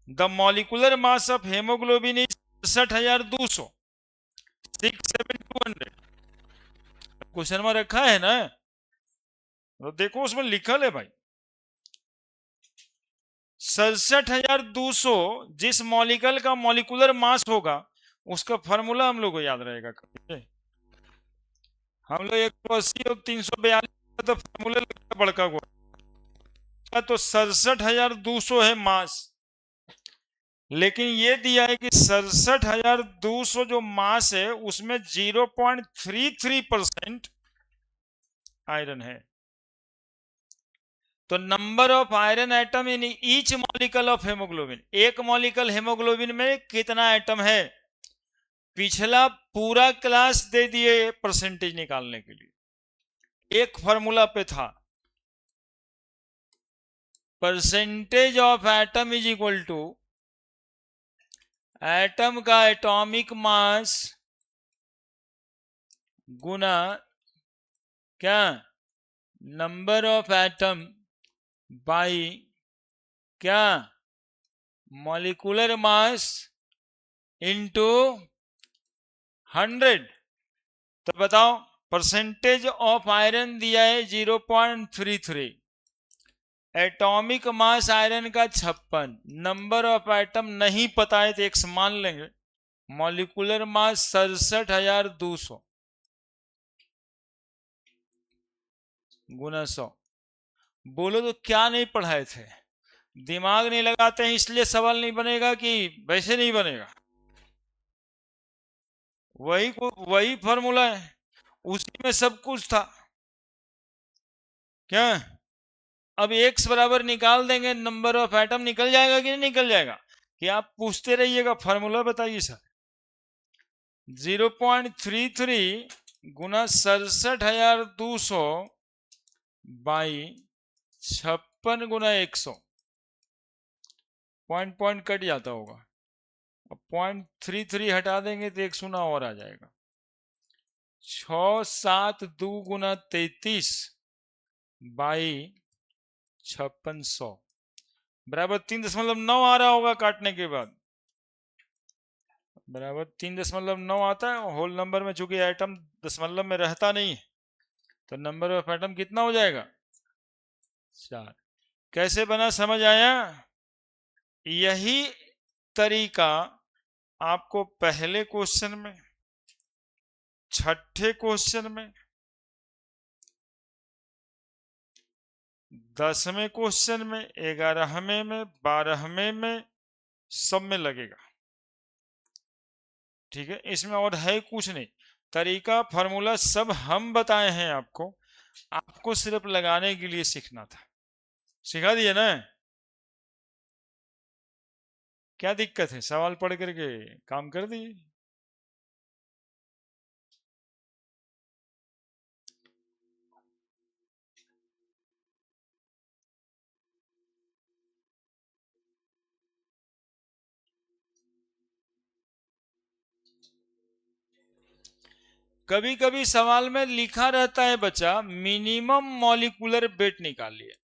Speaker 1: The molecular mass of haemoglobin is 67,200, 6,7,200। Question में रखा है ना, तो देखो उसमें लिखा है भाई 67,200 जिस मॉलिक्यूल का मॉलिकुलर मास होगा उसका फॉर्मूला हम लोग को याद रहेगा। हम लोग 180 और 342 तो फॉर्मूला बड़का हुआ, तो 67,200 है मास। लेकिन ये दिया है कि 67,200 जो मास है उसमें 0.33% आयरन है। तो number of iron atom in each molecule of haemoglobin, एक मॉलिक्यूल हेमोग्लोबिन में कितना एटम है। पिछला पूरा क्लास दे दिए परसेंटेज निकालने के लिए, एक फॉर्मूला पे था, percentage of atom is equal to atom का एटॉमिक मास गुना क्या, नंबर ऑफ एटम बाई क्या, मॉलिक्यूलर मास इनटू 100। तो बताओ परसेंटेज ऑफ आयरन दिया है 0.33, एटॉमिक मास आयरन का 56, नंबर ऑफ एटम नहीं पता है तो एक मान लेंगे, मॉलिक्यूलर मास 67,200 गुना 100। बोलो तो क्या नहीं पढ़ाए थे, दिमाग नहीं लगाते हैं इसलिए सवाल नहीं बनेगा कि वैसे नहीं बनेगा। वही फॉर्मूला है, उसी में सब कुछ था क्या। अब एक्स बराबर निकाल देंगे, नंबर ऑफ एटम निकल जाएगा कि नहीं निकल जाएगा, कि आप पूछते रहिएगा फॉर्मूला बताइए sir. 0.33 Guna 67,200 by 56 Guna 100, point point cut जाता होगा। अब 0.33 हटा देंगे तो 1 शून्य और आ जाएगा। 6×7=33 बाई 5600 बराबर 3.9 आ रहा होगा काटने के बाद, बराबर 3.9 आता है। होल नंबर में चूंकि एटम दशमलव में रहता नहीं है तो नंबर ऑफ एटम कितना हो जाएगा, 4। कैसे बना समझ आया? यही तरीका आपको पहले क्वेश्चन में, छठे क्वेश्चन में, 10वें क्वेश्चन में, 11वें में, 12वें में, सब में लगेगा। ठीक है, इसमें और है कुछ नहीं, तरीका फॉर्मूला सब हम बताए हैं आपको, आपको सिर्फ लगाने के लिए सीखना था। सिखा दिए ना? क्या दिक्कत है? सवाल पढ़ करके काम कर दिए। कभी कभी सवाल में लिखा रहता है बच्चा मिनिमम मॉलिक्यूलर वेट निकालिए।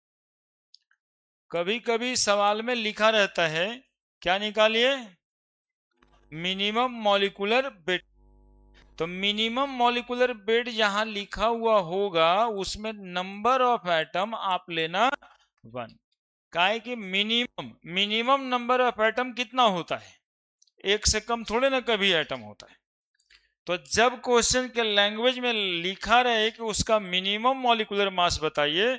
Speaker 1: कभी कभी सवाल में लिखा रहता है क्या निकालिए, मिनिमम मॉलिक्यूलर वेट। तो मिनिमम मॉलिक्यूलर वेट जहां लिखा हुआ होगा उसमें नंबर ऑफ एटम आप लेना 1। काहे कि मिनिमम नंबर ऑफ एटम कितना होता है, एक से कम थोड़े ना कभी एटम होता है। तो जब क्वेश्चन के लैंग्वेज में लिखा रहे कि उसका मिनिमम मॉलिक्यूलर मास बताइए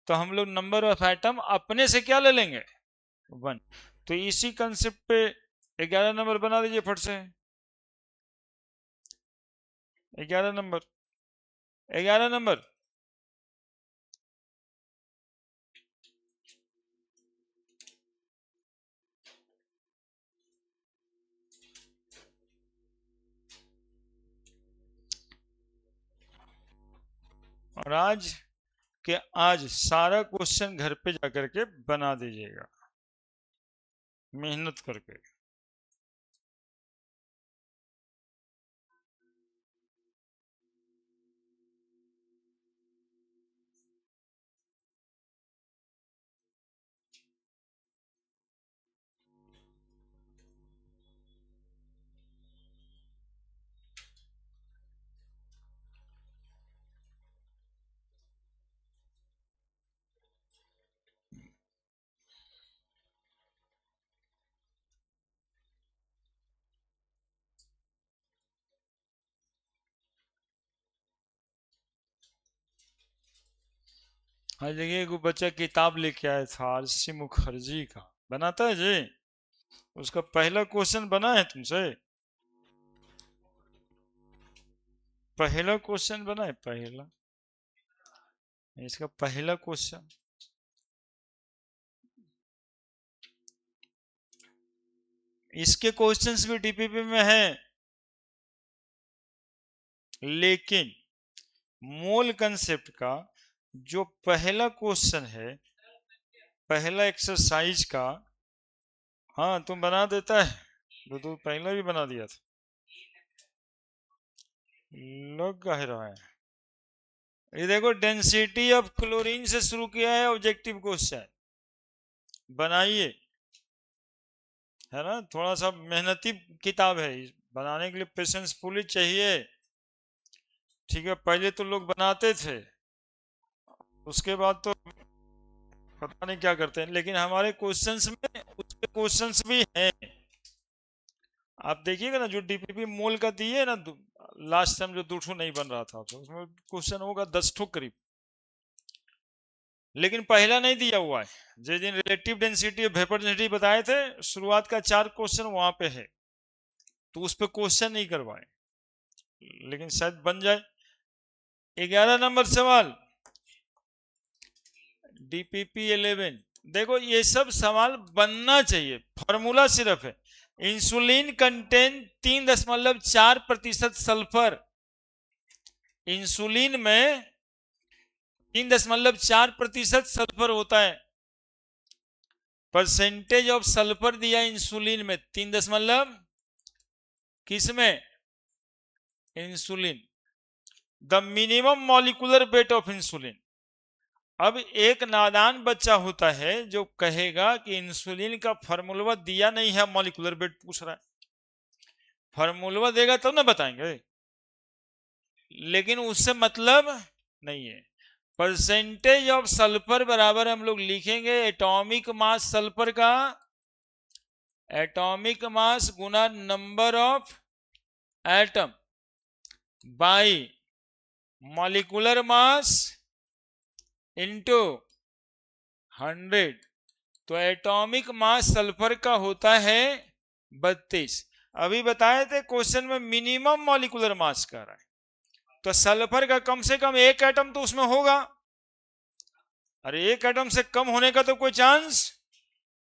Speaker 1: तो हम लोग नंबर ऑफ एटम अपने से क्या ले लेंगे, 1। तो इसी कंसेप्ट पे 11 नंबर बना दीजिए फट से। 11 नंबर, 11 नंबर। और आज सारा क्वेश्चन घर पे जाकर के बना दीजिएगा मेहनत करके। हाँ, देखिए एक बच्चा किताब लेके आया था आरसी मुखर्जी का, बनाता है जी। उसका पहला क्वेश्चन बना है तुमसे? पहला क्वेश्चन बना है, पहला, इसका पहला क्वेश्चन। इसके क्वेश्चंस भी डीपीपी में हैं, लेकिन मोल कंसेप्ट का जो पहला क्वेश्चन है, पहला एक्सरसाइज का, हाँ तुम बना देता है तो तू पहला भी बना दिया था, लग कह रहा है। ये देखो डेंसिटी ऑफ क्लोरीन से शुरू किया है ऑब्जेक्टिव क्वेश्चन, बनाइए, है ना। थोड़ा सा मेहनती किताब है, बनाने के लिए पेशेंस फुली चाहिए। ठीक है, पहले तो लोग बनाते थे, उसके बाद तो पता नहीं क्या करते हैं, लेकिन हमारे क्वेश्चंस में उसके क्वेश्चंस भी हैं। आप देखिएगा ना, जो डीपीपी मोल का दिए ना, लास्ट टाइम जो 2 नहीं बन रहा था तो उसमें क्वेश्चन होगा 10 करीब, लेकिन पहला नहीं दिया हुआ है। जिस दिन रिलेटिव डेंसिटी और वेपर डेंसिटी बताए थे, शुरुआत का 4 क्वेश्चन वहां पे है, तो उस पर क्वेश्चन नहीं करवाए, लेकिन शायद बन जाए। 11 नंबर सवाल, डीपीपी 11। देखो ये सब सवाल बनना चाहिए, फॉर्मूला सिर्फ है। इंसुलिन कंटेन 3.4% सल्फर, इंसुलिन में 3.4% सल्फर होता है। परसेंटेज ऑफ सल्फर दिया इंसुलिन में 3 किस में, insulin, the minimum molecular weight of insulin. अब एक नादान बच्चा होता है जो कहेगा कि इंसुलिन का फार्मूला दिया नहीं है, मॉलिक्यूलर वेट पूछ रहा है। फार्मूला देगा तब ना बताएंगे, लेकिन उससे मतलब नहीं है। परसेंटेज ऑफ सल्फर बराबर हम लोग लिखेंगे एटॉमिक मास सल्फर का, atomic mass Guna number of atom by molecular mass into 100। तो एटॉमिक मास सल्फर का होता है 32। अभी बताए थे क्वेश्चन में मिनिमम मॉलिक्यूलर मास का रहा है, तो सल्फर का कम से कम एक एटम तो उसमें होगा। अरे एक एटम से कम होने का तो कोई चांस,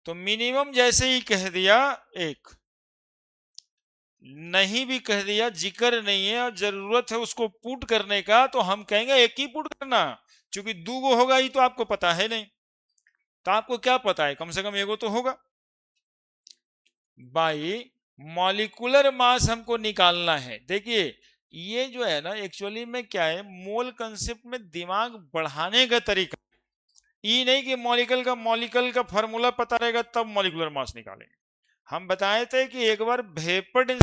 Speaker 1: तो मिनिमम जैसे ही कह दिया एक, नहीं भी कह दिया जिक्र नहीं है और जरूरत है उसको पुट करने का, तो हम कहेंगे एक ही पुट करना, क्योंकि दूगो होगा ही तो आपको पता है नहीं, तो आपको क्या पता है, कम से कम एगो तो होगा। बाई मॉलिक्यूलर मास हमको निकालना है। देखिए ये जो है ना एक्चुअली में क्या है, मोल कंसेप्ट में दिमाग बढ़ाने का तरीका, ये नहीं कि मॉलिक्यूल का फॉर्मूला पता रहेगा तब मॉलिक्यूलर मास निकालेंगे। हम बताए थे कि एक बार वेपर